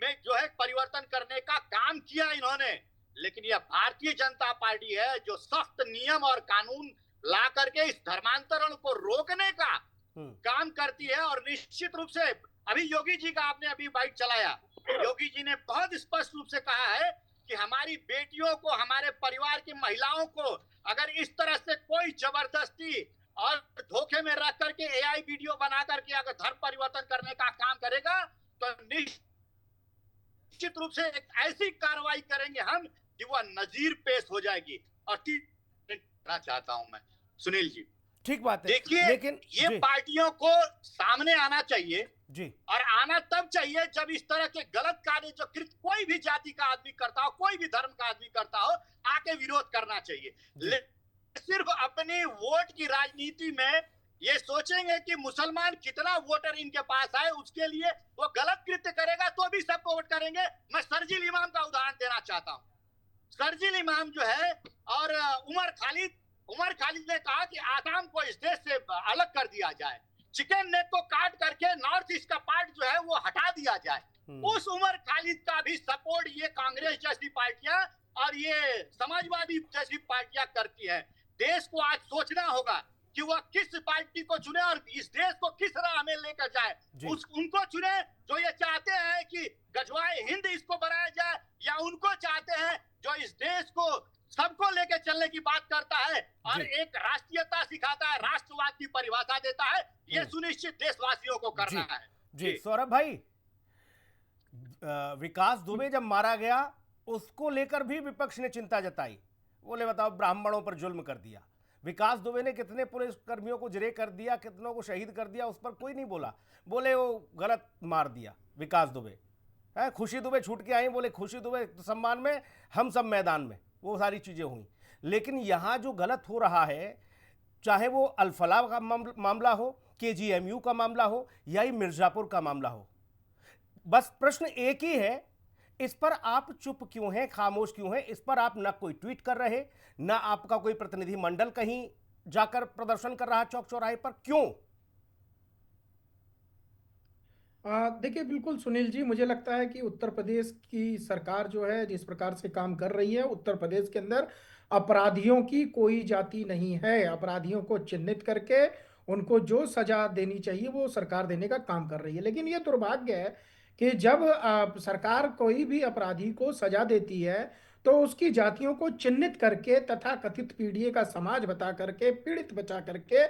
I: में जो है परिवर्तन करने का काम किया इन्होंने। लेकिन यह भारतीय जनता पार्टी है जो सख्त नियम और कानून ला करके इस धर्मांतरण को रोकने का काम करती है। और निश्चित रूप से अभी योगी जी का आपने अभी बाइट चलाया, योगी जी ने बहुत स्पष्ट रूप से कहा है कि हमारी बेटियों को, हमारे परिवार की महिलाओं को अगर इस तरह से कोई जबरदस्ती और धोखे में रख करके एआई वीडियो बना करके अगर धर्म परिवर्तन करने का काम करेगा तो निश्चित रूप से एक ऐसी कार्रवाई करेंगे हम कि वह नजीर पेश हो जाएगी। और चाहता हूं मैं सुनील जी,
A: ठीक बात है,
I: देखिए
A: लेकिन
I: ये पार्टियों को सामने आना चाहिए
A: जी, और
I: आना तब चाहिए जब इस तरह के गलत कार्य जो कोई भी जाति का आदमी करता हो, कोई भी धर्म का आदमी करता हो, आके विरोध करना चाहिए। सिर्फ अपनी वोट की राजनीति में ये सोचेंगे कि मुसलमान कितना वोटर इनके पास है, उसके लिए वो गलत कृत्य करेगा तो भी सबको वोट करेंगे। मैं शर्जील इमाम का उदाहरण देना चाहता हूँ। शर्जील इमाम जो है और उमर खालिद ने कहा कि आसाम को इस देश से अलग कर दिया जाए, चिकन नेक को काट करके नॉर्थ ईस्ट का पार्ट जो है वो हटा दिया जाए। उस उमर खालिद का भी सपोर्ट ये कांग्रेस जैसी पार्टियां और ये समाजवादी जैसी पार्टियां करती है। देश को आज सोचना होगा कि वह किस पार्टी को चुने और इस देश को किस राह में लेकर जाए। उनको चुने जो ये चाहते हैं कि गजवाए हिंद इसको बनाया जाए, या उनको चाहते हैं जो इस देश को सबको लेकर चलने की बात करता है और एक राष्ट्रीयता सिखाता है, राष्ट्रवाद की परिभाषा देता है। ये सुनिश्चित देशवासियों को करना है।
A: जी सौरभ भाई, विकास दुबे जब मारा गया उसको लेकर भी विपक्ष ने चिंता जताई, बोले बताओ ब्राह्मणों पर जुल्म कर दिया। विकास दुबे ने कितने पुलिस कर्मियों को जिरे कर दिया, कितनों को शहीद कर दिया, उस पर कोई नहीं बोला, बोले वो गलत मार दिया विकास दुबे है। खुशी दुबे छूट के आई, बोले खुशी दुबे सम्मान में हम सब मैदान में, वो सारी चीजें हुई। लेकिन यहाँ जो गलत हो रहा है, चाहे वो अल-फलाह का मामला हो, केजीएमयू का मामला हो या ही मिर्जापुर का मामला हो, बस प्रश्न एक ही है, इस पर आप चुप क्यों हैं, खामोश क्यों हैं? इस पर आप ना कोई ट्वीट कर रहे, ना आपका कोई प्रतिनिधि मंडल कहीं जाकर प्रदर्शन कर रहा चौक चौराहे पर, क्यों?
F: देखिए बिल्कुल सुनील जी, मुझे लगता है कि उत्तर प्रदेश की सरकार जो है जिस प्रकार से काम कर रही है, उत्तर प्रदेश के अंदर अपराधियों की कोई जाति नहीं है। अपराधियों को चिन्हित करके उनको जो सजा देनी चाहिए वो सरकार देने का काम कर रही है। लेकिन ये दुर्भाग्य है कि जब सरकार कोई भी अपराधी को सजा देती है तो उसकी जातियों को चिन्हित करके तथा कथित पीड़ित का समाज बता करके, पीड़ित बचा करके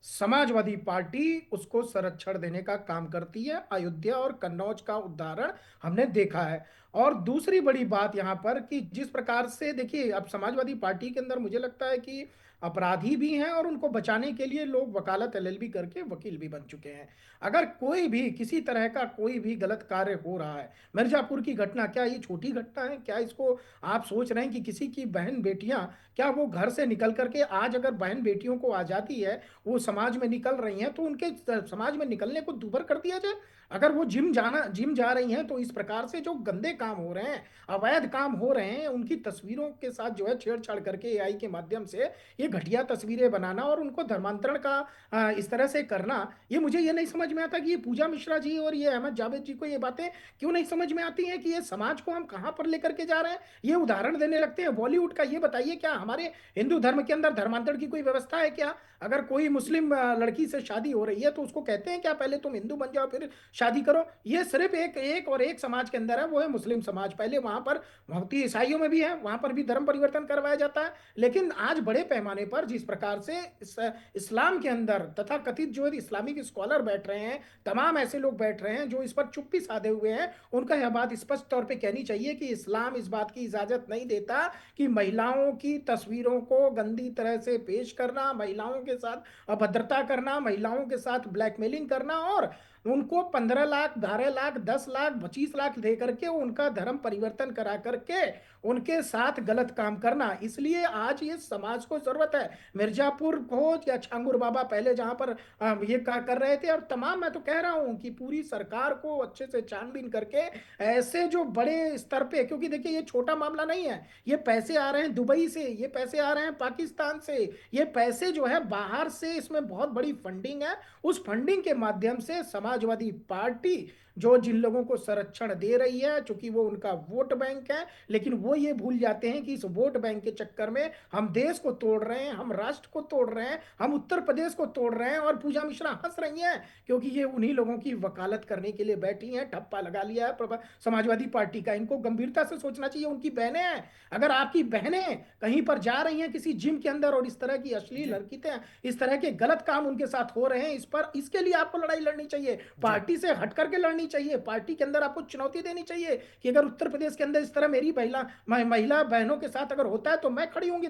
F: समाजवादी पार्टी उसको संरक्षण देने का काम करती है। अयोध्या और कन्नौज का उदाहरण हमने देखा है। और दूसरी बड़ी बात यहाँ पर कि जिस प्रकार से देखिए, अब समाजवादी पार्टी के अंदर मुझे लगता है कि अपराधी भी हैं और उनको बचाने के लिए लोग वकालत एलएलबी करके वकील भी बन चुके हैं। अगर कोई भी किसी तरह का कोई भी गलत कार्य हो रहा है, मिर्जापुर की घटना, क्या ये छोटी घटना है? क्या इसको आप सोच रहे हैं कि किसी की बहन बेटियां, क्या वो घर से निकल करके, आज अगर बहन बेटियों को आजादी है, वो समाज में निकल रही हैं, तो उनके समाज में निकलने को दूभर कर दिया जाए? अगर वो जिम जा रही हैं, तो इस प्रकार से जो गंदे काम हो रहे हैं, अवैध काम हो रहे हैं, उनकी तस्वीरों के साथ जो है छेड़छाड़ करके एआई के माध्यम से ये घटिया तस्वीरें बनाना और उनको धर्मांतरण का इस तरह से करना, ये मुझे ये नहीं समझ में आता कि ये पूजा मिश्रा जी और ये अहमद जावेद जी को ये बातें क्यों नहीं समझ में आती हैं कि ये समाज को हम कहां पर लेकर के जा रहे हैं। ये उदाहरण देने लगते हैं बॉलीवुड का। ये बताइए, क्या हमारे हिंदू धर्म के अंदर धर्मांतरण की कोई व्यवस्था है क्या? अगर कोई मुस्लिम लड़की से शादी हो रही है तो उसको कहते हैं क्या पहले तुम हिंदू बन जाओ फिर शादी करो? ये सिर्फ एक समाज के अंदर है, वो है मुस्लिम समाज। पहले वहां पर भक्ति ईसाइयों में भी है, वहां पर भी धर्म परिवर्तन करवाया जाता है। लेकिन आज बड़े पैमाने पर जिस प्रकार से इस्लाम के अंदर तथा कथित जो इस्लामिक स्कॉलर बैठ रहे हैं, तमाम ऐसे लोग बैठ रहे हैं जो इस पर चुप्पी साधे हुए हैं, उनका यह बात स्पष्ट तौर पे कहनी चाहिए कि इस्लाम इस बात की इजाजत नहीं देता कि महिलाओं की तस्वीरों को गंदी तरह से पेश करना, महिलाओं के साथ अभद्रता करना, महिलाओं के साथ ब्लैकमेलिंग करना और उनको 15 लाख, 12 लाख, 10 लाख, 25 लाख दे करके उनका धर्म परिवर्तन करा करके उनके साथ गलत काम करना। इसलिए आज ये समाज को जरूरत है। मिर्जापुर हो या छांगुर बाबा पहले जहां पर ये कर रहे थे, और तमाम, मैं तो कह रहा हूं कि पूरी सरकार को अच्छे से छानबीन करके ऐसे जो बड़े स्तर पे, क्योंकि देखिए ये छोटा मामला नहीं है, ये पैसे आ रहे हैं दुबई से, ये पैसे आ रहे हैं पाकिस्तान से, ये पैसे जो है बाहर से, इसमें बहुत बड़ी फंडिंग है। उस फंडिंग के माध्यम से समाजवादी पार्टी जो जिन लोगों को संरक्षण दे रही है, चूंकि वो उनका वोट बैंक है, लेकिन वो ये भूल जाते हैं कि इस वोट बैंक के चक्कर में हम देश को तोड़ रहे हैं, हम राष्ट्र को तोड़ रहे हैं, हम उत्तर प्रदेश को तोड़ रहे हैं। और पूजा मिश्रा हंस रही हैं क्योंकि ये उन्हीं लोगों की वकालत करने के लिए बैठी हैं। ठप्पा लगा लिया है समाजवादी पार्टी का। इनको गंभीरता से सोचना चाहिए, उनकी बहनें हैं। अगर आपकी बहनें कहीं पर जा रही हैं किसी जिम के अंदर और इस तरह की अश्लील हरकतें, इस तरह के गलत काम उनके साथ हो रहे हैं, इसके लिए आपको लड़ाई लड़नी चाहिए, पार्टी से हट करके लड़नी चाहिए। पार्टी के अंदर आपको चुनौती देनी चाहिए कि अगर उत्तर प्रदेश के अंदर इस तरह मेरी महिला बहनों के साथ अगर होता है तो मैं खड़ी होंगी,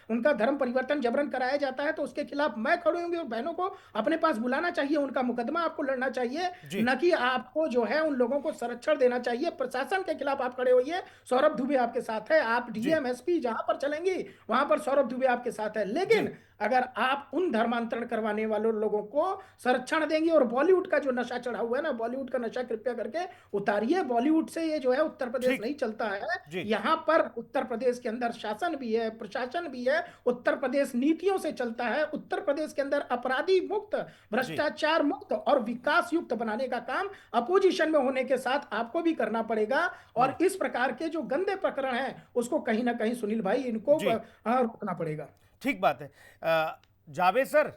F: उनका धर्म परिवर्तन जबरन कराया जाता है तो उसके खिलाफ मैं खड़ी होंगी। और बहनों को अपने पास बुलाना चाहिए, उनका मुकदमा आपको लड़ना चाहिए, न कि आपको जो है उन लोगों को संरक्षण देना चाहिए। प्रशासन के खिलाफ आप खड़े होइए। सौरभ दुबे आपके साथ है, आप डीएम एसपी जहां पर चलेंगी वहां पर सौरभ दुबे आपके साथ है। लेकिन अगर आप उन धर्मांतरण करवाने वालों लोगों को संरक्षण देंगे, और बॉलीवुड का जो नशा चढ़ा हुआ है ना, बॉलीवुड का नशा कृपया करके उतारिए। बॉलीवुड से ये जो है उत्तर प्रदेश नहीं चलता है। यहाँ पर उत्तर प्रदेश के अंदर शासन भी है, प्रशासन भी है, उत्तर प्रदेश नीतियों से चलता है। उत्तर प्रदेश के अंदर अपराधी मुक्त, भ्रष्टाचार मुक्त और विकास युक्त बनाने का काम अपोजिशन में होने के साथ आपको भी करना पड़ेगा। और इस प्रकार के जो गंदे प्रकरण हैं उसको कहीं ना कहीं सुनील भाई इनको रोकना पड़ेगा।
A: ठीक बात है। जावेद सर,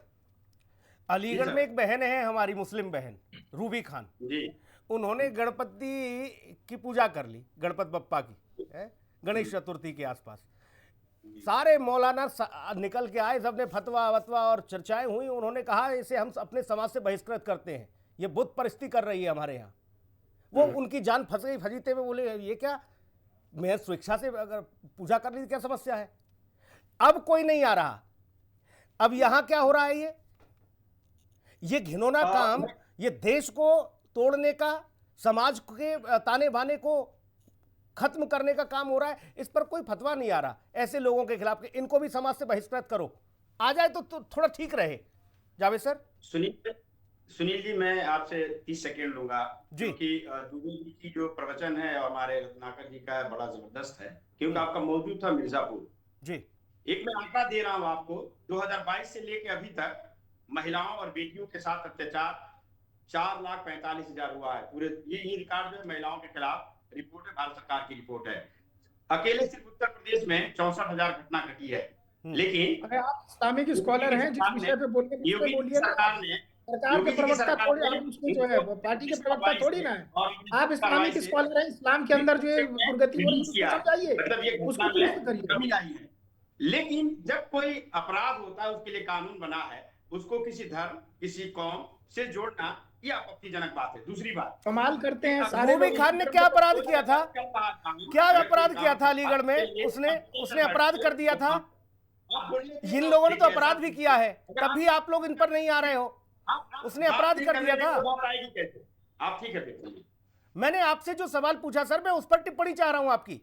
A: अलीगढ़ में एक बहन है हमारी, मुस्लिम बहन रूबी खान जी, उन्होंने गणपति की पूजा कर ली, गणपति बप्पा की, गणेश चतुर्थी के आसपास। सारे मौलाना निकल के आए, सबने फतवा वतवा और चर्चाएं हुई। उन्होंने कहा इसे हम अपने समाज से बहिष्कृत करते हैं, ये बुत परिस्थिति कर रही है हमारे यहाँ। वो उनकी जान फंस गई फजीते में, बोले ये क्या, मैं स्वेच्छा से अगर पूजा कर ली क्या समस्या है? अब कोई नहीं आ रहा। अब यहां क्या हो रहा है, ये घिनौना काम, ये देश को तोड़ने का, समाज के ताने बाने को खत्म करने का काम हो रहा है। इस पर कोई फतवा नहीं आ रहा ऐसे लोगों के खिलाफ, इनको भी समाज से बहिष्कृत करो। आ जाए तो थोड़ा ठीक रहे। जावेद सर।
G: सुनील जी, मैं आपसे 30 सेकेंड लूंगा क्योंकि दुबे जी की जो प्रवचन है और हमारे रत्नाकर जी का बड़ा जबरदस्त है, क्योंकि आपका मौजूद था मिर्जापुर जी। एक मैं आंकड़ा दे रहा हूं आपको, 2022 से लेके अभी तक महिलाओं और बेटियों के साथ अत्याचार 4,45,000 हुआ है। पूरे ये रिकॉर्ड जो महिलाओं के खिलाफ रिपोर्ट है, भारत सरकार की रिपोर्ट है। अकेले सिर्फ उत्तर प्रदेश में 64,000 घटना घटी है। लेकिन
F: अरे आप इस्लामिक स्कॉलर हैं, जिस विषय पे बोलिए, सरकार के प्रवक्ता थोड़ी, आप उसमें जो है पार्टी के प्रवक्ता थोड़ी ना है। आप इस्लामिक स्कॉलर हैं, इस्लाम के अंदर जो दुर्गति हो रही है समझाइए, उसको करिए।
G: लेकिन जब कोई अपराध होता है उसके लिए कानून बना है, उसको किसी धर्म, किसी कौम से जोड़ना ये आपत्तिजनक बात है। दूसरी बात,
F: कमाल करते हैं सारे
A: भूमि
F: लोग।
A: खान ने क्या अपराध किया था? क्या अपराध किया था अलीगढ़ में? उसने अपराध कर दिया था। इन लोगों ने तो अपराध भी किया है, तब भी आप लोग इन पर नहीं आ रहे हो। उसने अपराध कर दिया था।
G: आप ठीक है,
A: मैंने आपसे जो सवाल पूछा सर, मैं उस पर टिप्पणी चाह रहा हूं आपकी।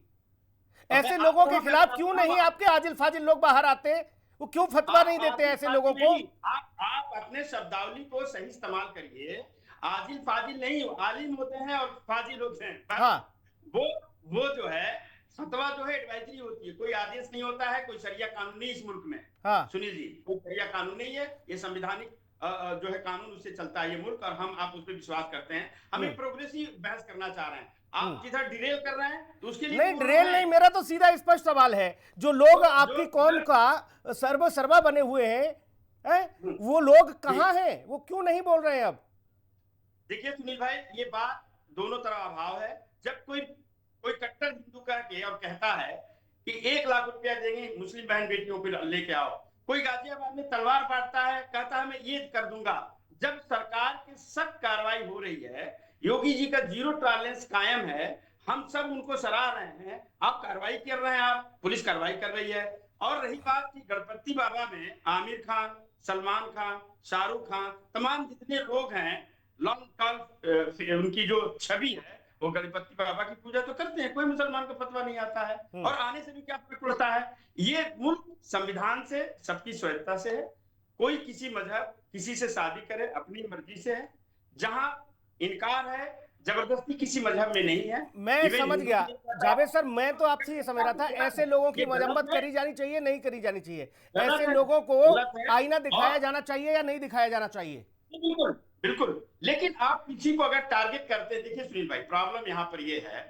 A: ऐसे लोगों के खिलाफ क्यों नहीं आपके आजिल फाजिल लोग बाहर आते? वो क्यों फतवा नहीं देते ऐसे लोगों को?
G: आप अपने शब्दावली को सही इस्तेमाल करिए। आजिल फाजिल नहीं, आलिम होते हैं और फाजिल होते हैं।
A: हाँ,
G: वो जो है फतवा जो है एडवाइजरी होती है, कोई आदेश नहीं होता है, कोई शरिया कानून नहीं इस मुल्क में।
A: हाँ
G: सुनील जी, कोई शरिया कानून नहीं है, ये संविधानिक जो है कानून, उससे चलता है ये मुल्क, और हम आप उस पर विश्वास करते हैं। हम एक प्रोग्रेसिव बहस करना चाह रहे हैं, आप जिधर डिरेल कर रहे हैं तो उसके लिए
A: नहीं, डिरेल नहीं, मेरा तो सीधा स्पष्ट सवाल है। जो लोग आपकी कौम का सर्वा बने हुए हैं, वो लोग कहाँ हैं? वो क्यों नहीं बोल रहे हैं अब?
G: देखिए सुनील भाई, ये बात दोनों तरफ अभाव है। जब कोई कट्टर हिंदू करके और कहता है कि 1 लाख रुपया देंगे मुस्लिम बहन बेटियों को लेके आओ, कोई गाजियाबाद में तलवार बांटता है, कहता है मैं ये कर दूंगा। जब सरकार की सख्त कार्रवाई हो रही है, योगी जी का जीरो टॉलरेंस कायम है, हम सब उनको सराह रहे हैं, आप कार्रवाई कर रहे हैं, आप पुलिस कार्रवाई कर रही है। और रही बात की गणपति बाबा में आमिर खान, सलमान खान, शाहरुख खान, तमाम जितने लोग हैं, लॉन्ग टर्म उनकी जो छवि है, वो गणपति बाबा की पूजा तो करते हैं, कोई मुसलमान को फतवा नहीं आता है, और आने से भी क्या फर्क पड़ता है? ये मुल्क संविधान से, सबकी स्वायत्तता से है। कोई किसी मजहब किसी से शादी करे अपनी मर्जी से है। जहां इनकार है, जबरदस्ती किसी मजहब में नहीं है।
A: मैं समझ गया जावेद सर, मैं तो आपसे ये समझ रहा था, ऐसे लोगों की मजम्मत करी जानी चाहिए, नहीं करी जानी चाहिए? ऐसे लोगों को आईना दिखाया जाना चाहिए या नहीं दिखाया जाना चाहिए?
G: बिल्कुल बिल्कुल, लेकिन आप किसी को अगर टारगेट करते हैं, देखिए सुनील भाई, प्रॉब्लम यहाँ पर ये है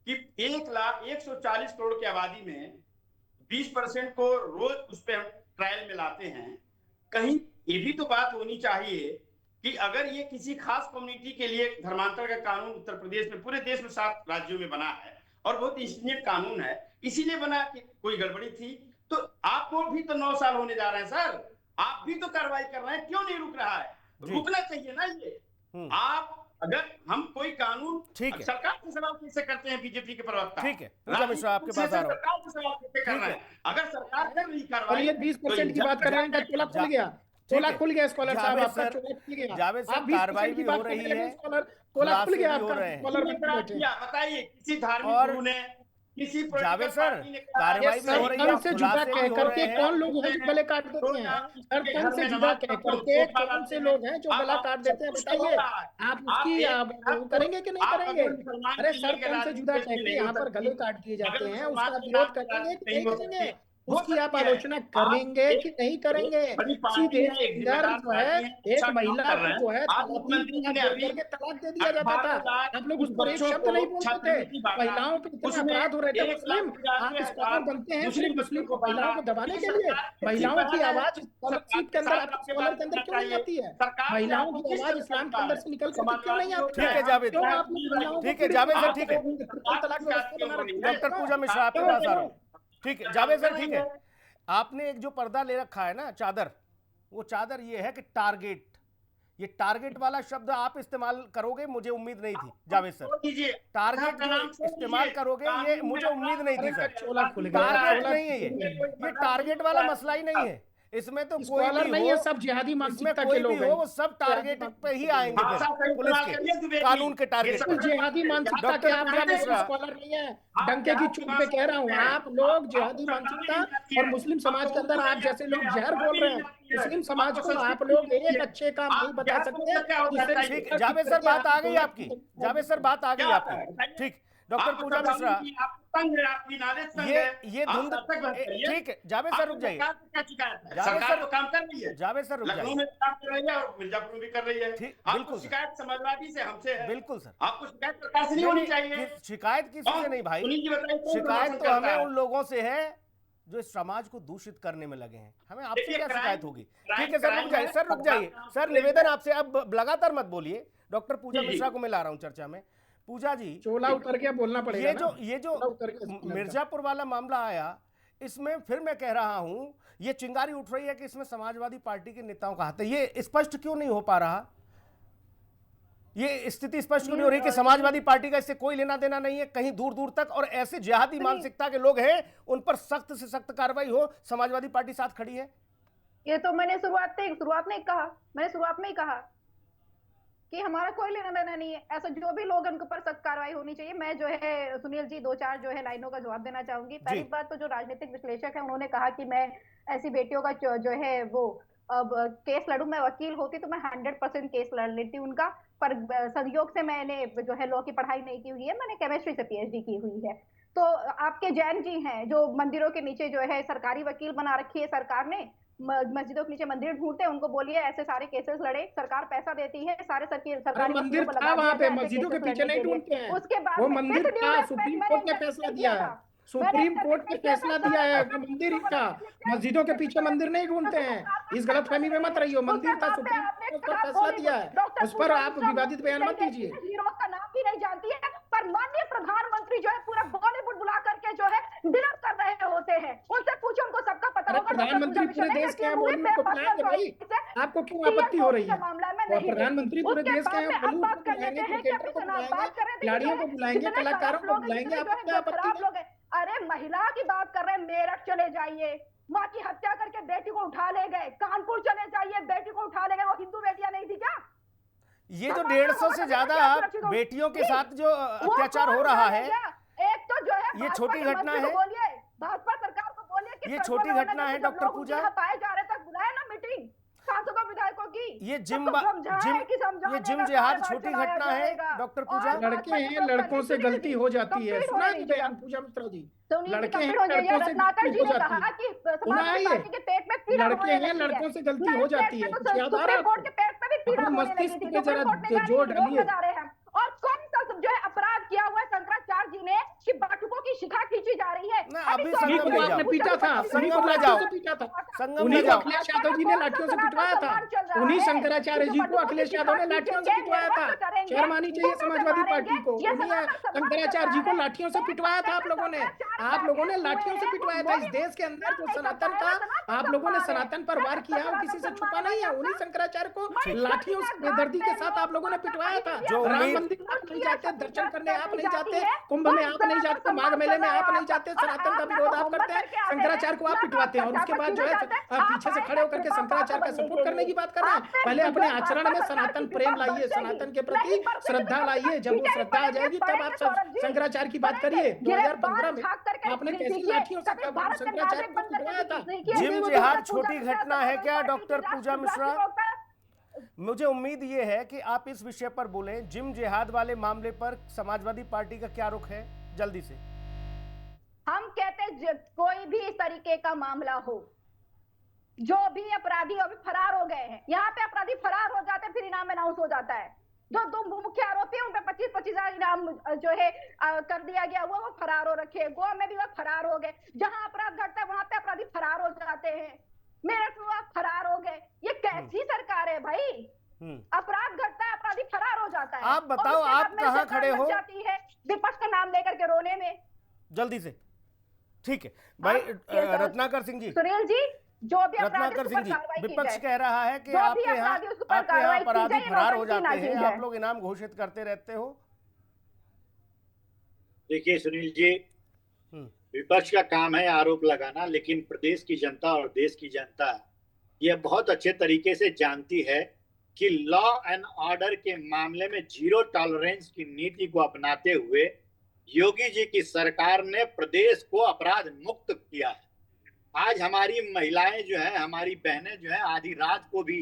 G: कि 1,40 करोड़ की आबादी में 20% को रोज उस पर ट्रायल में लाते हैं। कहीं ये भी तो बात होनी चाहिए कि अगर ये किसी खास कम्युनिटी के लिए धर्मांतर का कानून उत्तर प्रदेश में, पूरे देश में 7 राज्यों में बना है और बहुत इंजीनियर कानून है, इसीलिए बना कि कोई गड़बड़ी थी, तो आपको भी तो 9 साल होने जा रहे हैं सर, आप भी तो कार्रवाई कर रहे हैं, क्यों नहीं रुक रहा है? रुकना चाहिए ना ये। आप अगर हम कोई कानून,
A: ठीक है,
G: सरकार से सवाल कैसे करते हैं बीजेपी के प्रवक्ता?
A: ठीक है, पूजा मिश्रा आपके पास आ रहा हूं।
G: सरकार से सवाल कैसे कर रहे हैं? अगर सरकार कर रही कार्रवाई,
F: 20% की बात कर रहे हैं, चोला खुल गया, चोला खुल गया स्कॉलर साहब, आपका चोला खुल गया।
A: जावेद सर, कार्रवाई भी हो रही है,
F: चोला खुल गया आपका, स्कॉलर
G: बताइए किसी धार्मिक गुरु ने, किसी
A: जावेद सर, कार्रवाई भी हो रही है,
F: से जुदा कह करके कौन लोग हैं जो गले काट देते हैं? तन से जुदा कह करके कौन से लोग हैं जो गला काट देते हैं? बताइए, आप उसकी आप करेंगे कि नहीं करेंगे? अरे सर, तन से जुदा कह के यहाँ पर गले काट दिए जाते हैं, उसका विरोध करेंगे कि नहीं करेंगे? उसकी आप आलोचना करेंगे कि नहीं करेंगे? इसी देश के अंदर जो है एक महिला को जो है तलाक दे दिया जाता था, आप लोग उस पर एक शब्द नहीं बोलते थे। महिलाओं पे इतने अपराध हो रहे थे। मुस्लिम आप स्कॉलर बनते हैं सिर्फ मुस्लिम को, महिलाओं को दबाने के लिए। महिलाओं की आवाज स्कॉलरशिप के अंदर, आपके स्कॉलर के अंदर क्यों नहीं आती है? महिलाओं की आवाज इस्लाम के अंदर से निकल कर क्यों नहीं आती?
A: ठीक है जावेद, ठीक है जावेद सर, ठीक है। डॉक्टर पूजा मिश्रा आपके पास आ रहा हूँ। ठीक है जावेद सर, ठीक है। आपने एक जो पर्दा ले रखा है ना, चादर, वो चादर ये है कि टारगेट, ये टारगेट वाला शब्द आप इस्तेमाल करोगे, मुझे उम्मीद नहीं थी जावेद सर। टारगेट जो इस्तेमाल करोगे, ये मुझे उम्मीद नहीं थी सर। टारगेट नहीं है ये टारगेट वाला मसला ही नहीं है। इसमें तो कोई भी
F: नहीं
A: हो,
F: है, सब जिहादी मानसिकता के
A: कोई
F: लोग
A: भी हो, वो सब टारगेट पे ही आएंगे, पुलिस के कानून के टारगेट पे।
F: जिहादी मानसिकता के आप स्कॉलर नहीं है, डंके की चुप पे कह रहा हूँ, आप लोग जिहादी मानसिकता और मुस्लिम समाज के अंदर आप जैसे लोग जहर बोल रहे हैं। मुस्लिम समाज को आप लोग एक अच्छे काम नहीं बता सकते।
A: ठीक, जावेद सर बात आ गई आपकी, जावेद सर बात आ गई आपकी। ठीक, डॉक्टर पूजा मिश्रा, ये धुंध, ठीक है जावेद सर रुक जाइए,
G: सरकार तो काम कर रही है,
A: जावेद सर रुक
G: लखनऊ में काम कर रही है और मिर्जापुर में भी कर रही है।
A: बिल्कुल,
G: शिकायत समाजवादी से, हमसे है।
A: बिल्कुल सर,
G: आपको शिकायत सरकार से नहीं होनी चाहिए।
A: शिकायत किसी से नहीं भाई, शिकायत तो हमें उन लोगों से है जो इस समाज को दूषित करने में लगे हैं। हमें आपसे क्या शिकायत होगी? ठीक है सर रुक जाइए, सर रुक जाइए, सर निवेदन आपसे, अब लगातार मत बोलिए। डॉक्टर पूजा मिश्रा को मैं ला रहा हूँ चर्चा में। पूजा जी,
F: चोला उतर के बोलना पड़ेगा।
A: ये जो मिर्जापुर वाला मामला आया, इसमें फिर मैं कह रहा हूं, ये चिंगारी उठ रही है कि इसमें समाजवादी पार्टी के नेताओं का हाथ है। ये स्पष्ट क्यों नहीं हो पा रहा? ये स्थिति स्पष्ट क्यों नहीं हो रही कि समाजवादी पार्टी का इससे कोई लेना देना नहीं है कहीं दूर दूर तक, और ऐसे जिहादी मानसिकता के लोग हैं उन पर सख्त से सख्त कार्रवाई हो, समाजवादी पार्टी साथ खड़ी है?
H: ये तो मैंने शुरुआत में ही कहा कि हमारा कोई लेना देना नहीं है। ऐसा जो भी लोग उनके ऊपर सख्त कार्रवाई होनी चाहिए। मैं जो है सुनील जी 2-4 जो है लाइनों का जवाब देना चाहूंगी। पहली बात तो जो राजनीतिक विश्लेषक है उन्होंने कहा कि मैं ऐसी बेटियों का जो है वो अब केस लड़ूं, मैं वकील होती तो मैं 100% केस लड़ लेती उनका, पर संयोग से मैंने जो है लॉ की पढ़ाई नहीं की हुई है, मैंने केमिस्ट्री से पीएचडी की हुई है। तो आपके जैन जी हैं जो मंदिरों के नीचे जो है सरकारी वकील बना रखी है सरकार ने, मस्जिदों के नीचे मंदिर ढूंढते हैं, उनको बोलिए ऐसे सारे केसेस लड़े, सरकार पैसा देती है, सारे सरकारी
F: मंदिर था वहां पे, मस्जिदों के पीछे नहीं ढूंढते हैं।
H: उसके बाद
F: वो मंदिर था, सुप्रीम कोर्ट ने फैसला दिया है, सुप्रीम कोर्ट ने फैसला दिया है, मंदिर ही था, मस्जिदों के पीछे मंदिर नहीं ढूंढते हैं। इस गलतफहमी में मत रहियो, मंदिर था, सुप्रीम कोर्ट पर फैसला दिया है, उस पर आप विवादित बयान मत दीजिए।
H: हीरो का नाम भी नहीं जानती है, पर माननीय प्रधानमंत्री जो है पूरा बॉलीवुड बुला करके जो है डिनर कर रहे होते हैं, उनसे पूछो, उनको सबका पता होगा।
F: प्रधानमंत्री पूरे देश के हैं, बॉलीवुड को बुलाएंगे भाई, आपको क्यों आपत्ति हो रही है? और प्रधानमंत्री पूरे देश के हैं, बॉलीवुड को बुलाएंगे, क्रिकेटर को बुलाएंगे, खिलाड़ियों को बुलाएंगे, कलाकारों को बुलाएंगे, आपको क्या आपत्ति है?
H: अरे महिला की बात कर रहे हैं, मेरठ चले जाइए, माँ की हत्या करके बेटी को उठा ले गए, कानपुर चले जाइए, बेटी को उठा ले गए, वो हिंदू बेटियां नहीं थी क्या?
A: ये जो 150 से ज्यादा बेटियों के साथ जो अत्याचार हो रहा है,
H: एक तो जो है
A: ये छोटी घटना है,
H: भाजपा सरकार को बोलिए कि
A: ये छोटी घटना है डॉक्टर पूजा,
H: पाए जा रहे तक बुलाए ना मीटिंग सांसदों विधायकों की।
A: ये जिम जिहाद छोटी घटना है डॉक्टर पूजा।
F: लड़के हैं, लड़कों से गलती हो जाती है, सुना नहीं बयान पूजा मिश्रा जी? लड़के हैं, लड़कों से गलती हो जाती है, लड़के हैं, लड़कों से गलती हो जाती है, कुछ याद आ रहा है? अपने मस्तिष्क पे जरा जोर डालिए।
H: और कौन सा जो है अपराध किया हुआ है शंकराचार्य जी ने कि बाटुकों की शिखा खींची जा रही है?
A: अभी
F: आपने पीटा था, उन्हीं को लाठियों से पीटा था, उन्हीं को अखिलेश यादव जी ने लाठियों से पिटवाया था, उन्हीं शंकराचार्य जी को अखिलेश यादव ने लाठियों से पिटवाया था। शर्म आनी चाहिए समाजवादी पार्टी को, उन्हीं शंकराचार्य जी को लाठियों से पिटवाया था। आप लोगों ने लाठियों से पिटवाया था। इस देश के अंदर जो सनातन का आप लोगों ने सनातन पर वार किया वो किसी से छुपा नहीं है, उन्हीं शंकराचार्य को लाठियों से बेदर्दी के साथ आप लोगों ने पिटवाया था। राम मंदिर आप नहीं जाते, दर्शन करने आप नहीं जाते, कुंभ में आप नहीं जाते, माघ मेले में आप नहीं जाते, सनातन का विरोध आप करते हैं, शंकराचार्य को आप पिटवाते हैं, और उसके बाद जो है पीछे से खड़े होकर के शंकराचार्य का सपोर्ट करने की बात कर रहे हैं। पहले अपने आचरण में सनातन प्रेम लाइए, सनातन के प्रति श्रद्धा लाइए, जब वो श्रद्धा आ जाएगी तब आप शंकराचार्य की बात करिए। 2015 में आपने कैसी लाठियों से शंकराचार्य को पिटवाया था?
A: जिम जिहाद छोटी घटना है क्या डॉक्टर पूजा मिश्रा? मुझे उम्मीद ये है कि आप इस विषय पर बोलें। जिम जिहाद वाले मामले पर समाजवादी पार्टी का क्या रुख है, जल्दी से।
H: हम कहते हैं कोई भी इस तरीके का मामला हो, जो भी अपराधी अभी फरार हो गए हैं, यहाँ पे अपराधी फरार हो जाते हैं फिर इनाम अनाउंस हो जाता है। जो दो मुख्य आरोपी हैं उन पे 25-25 इनाम जो है कर दिया गया, वो फरार हो रखे। गोवा में भी वो फरार हो गए। जहां अपराध घटता है वहां पे अपराधी फरार हो जाते हैं। मेरठ में वो फरार हो गए। ये कैसी सरकार है भाई? अपराध घटता है, अपराधी फरार हो जाता है।
A: आप बताओ, आप कहाँ खड़े हो?
H: जाती है विपक्ष का नाम लेकर के रोने में।
A: जल्दी से, ठीक है भाई। रत्नाकर सिंह जी,
H: सुनील जी, जो भी
A: रत्नाकर सिंह जी, विपक्ष कह रहा है कि आपके यहाँ अपराधी फरार हो जाते हैं, आप लोग इनाम घोषित करते रहते हो।
I: देखिए सुनील जी, विपक्ष का काम है आरोप लगाना, लेकिन प्रदेश की जनता और देश की जनता यह बहुत अच्छे तरीके से जानती है कि लॉ एंड ऑर्डर के मामले में जीरो टॉलरेंस की नीति को अपनाते हुए योगी जी की सरकार ने प्रदेश को अपराध मुक्त किया है। आज हमारी महिलाएं जो है, हमारी बहनें जो है, आधी रात को भी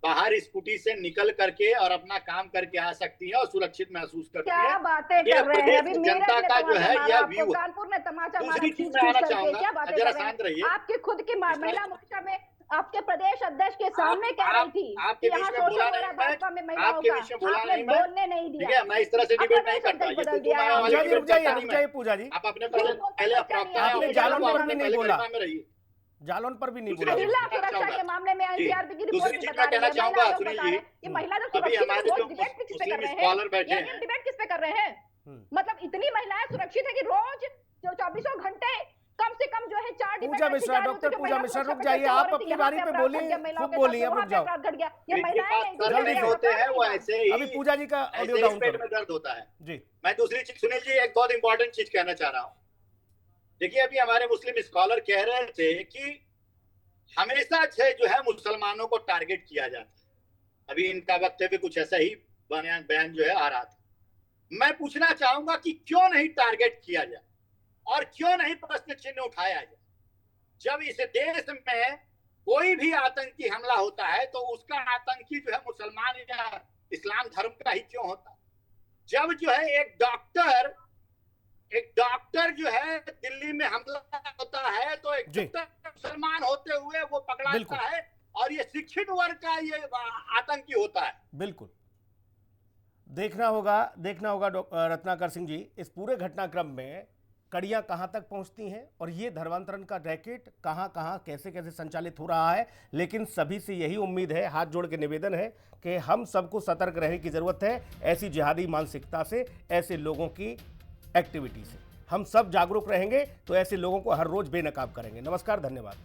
I: बाहर स्कूटी से निकल करके और अपना काम करके आ सकती है और सुरक्षित महसूस करती है।
H: क्या बातें कर रहे हैं? अभी
I: जनता का जो है यह व्यू है।
H: कानपुर में तमाचा मारा,
I: दूसरी चीज मैं आना चाहूंगा, जरा शांत रहिए।
H: आपकी खुद की महिला मोर्चा में आपके प्रदेश अध्यक्ष के सामने कह रही थी
I: आपके बीच में बोला नहीं, आपके बीच में बोला नहीं,
H: बोलने नहीं दिया।
I: ठीक है, मैं इस तरह से डिबेट नहीं करता।
A: पूजा जी,
I: आप अपने पहले
A: जालौन पर भी नहीं बोला, जालौन पर भी नहीं बोला।
H: महिला सुरक्षा के मामले में एनसीआरबी की रिपोर्ट
I: दूसरी चीज मैं कहना चाहूंगा सुनील जी,
H: ये महिला जो
I: अभी हमारे जो
H: डिबेट किस पे कर रहे
I: स्कॉलर बैठे
H: हैं,
I: हैं,
H: डिबेट किस पे कर रहे हैं? मतलब इतनी महिलाएं सुरक्षित है कि रोज 24 घंटे कम से कम जो है 4
A: पूजा मिश्रा, डॉक्टर पूजा मिश्रा रुक जाइए, आप अपनी बारी पे बोलिए, खूब बोलिए, अब रुक जाओ,
H: ये महिलाएं
I: होते हैं वो ऐसे ही,
A: अभी पूजा जी का ऑडियो डाउन
I: पेट
A: करो
I: में दर्द होता है
A: जी।
I: मैं दूसरी चीज सुनील जी एक बहुत इंपॉर्टेंट चीज कहना चाह रहा हूँ। देखिए अभी हमारे मुस्लिम स्कॉलर कह रहे थे कि हमेशा से जो है मुसलमानों को टारगेट किया जाता है, अभी इनका वक्तव्य कुछ ऐसा ही बयान जो है आ रहा था। मैं पूछना चाहूंगा कि क्यों नहीं टारगेट किया जाए और क्यों नहीं प्रश्न चिन्ह उठाया जाए। जब इस देश में कोई भी आतंकी हमला होता है तो उसका आतंकी जो है मुसलमान या इस्लाम धर्म का ही क्यों होता है। जब जो है एक डॉक्टर जो है दिल्ली में हमला होता है तो एक डॉक्टर मुसलमान होते हुए वो पकड़ा जाता है और ये शिक्षित वर्ग का ये आतंकी होता है।
A: बिल्कुल देखना होगा रत्नाकर सिंह जी, इस पूरे घटनाक्रम में कड़ियां कहां तक पहुंचती हैं और ये धर्मांतरण का रैकेट कहां कहां कैसे कैसे संचालित हो रहा है। लेकिन सभी से यही उम्मीद है, हाथ जोड़ के निवेदन है कि हम सबको सतर्क रहने की जरूरत है ऐसी जिहादी मानसिकता से, ऐसे लोगों की एक्टिविटी से। हम सब जागरूक रहेंगे तो ऐसे लोगों को हर रोज बेनकाब करेंगे। नमस्कार, धन्यवाद।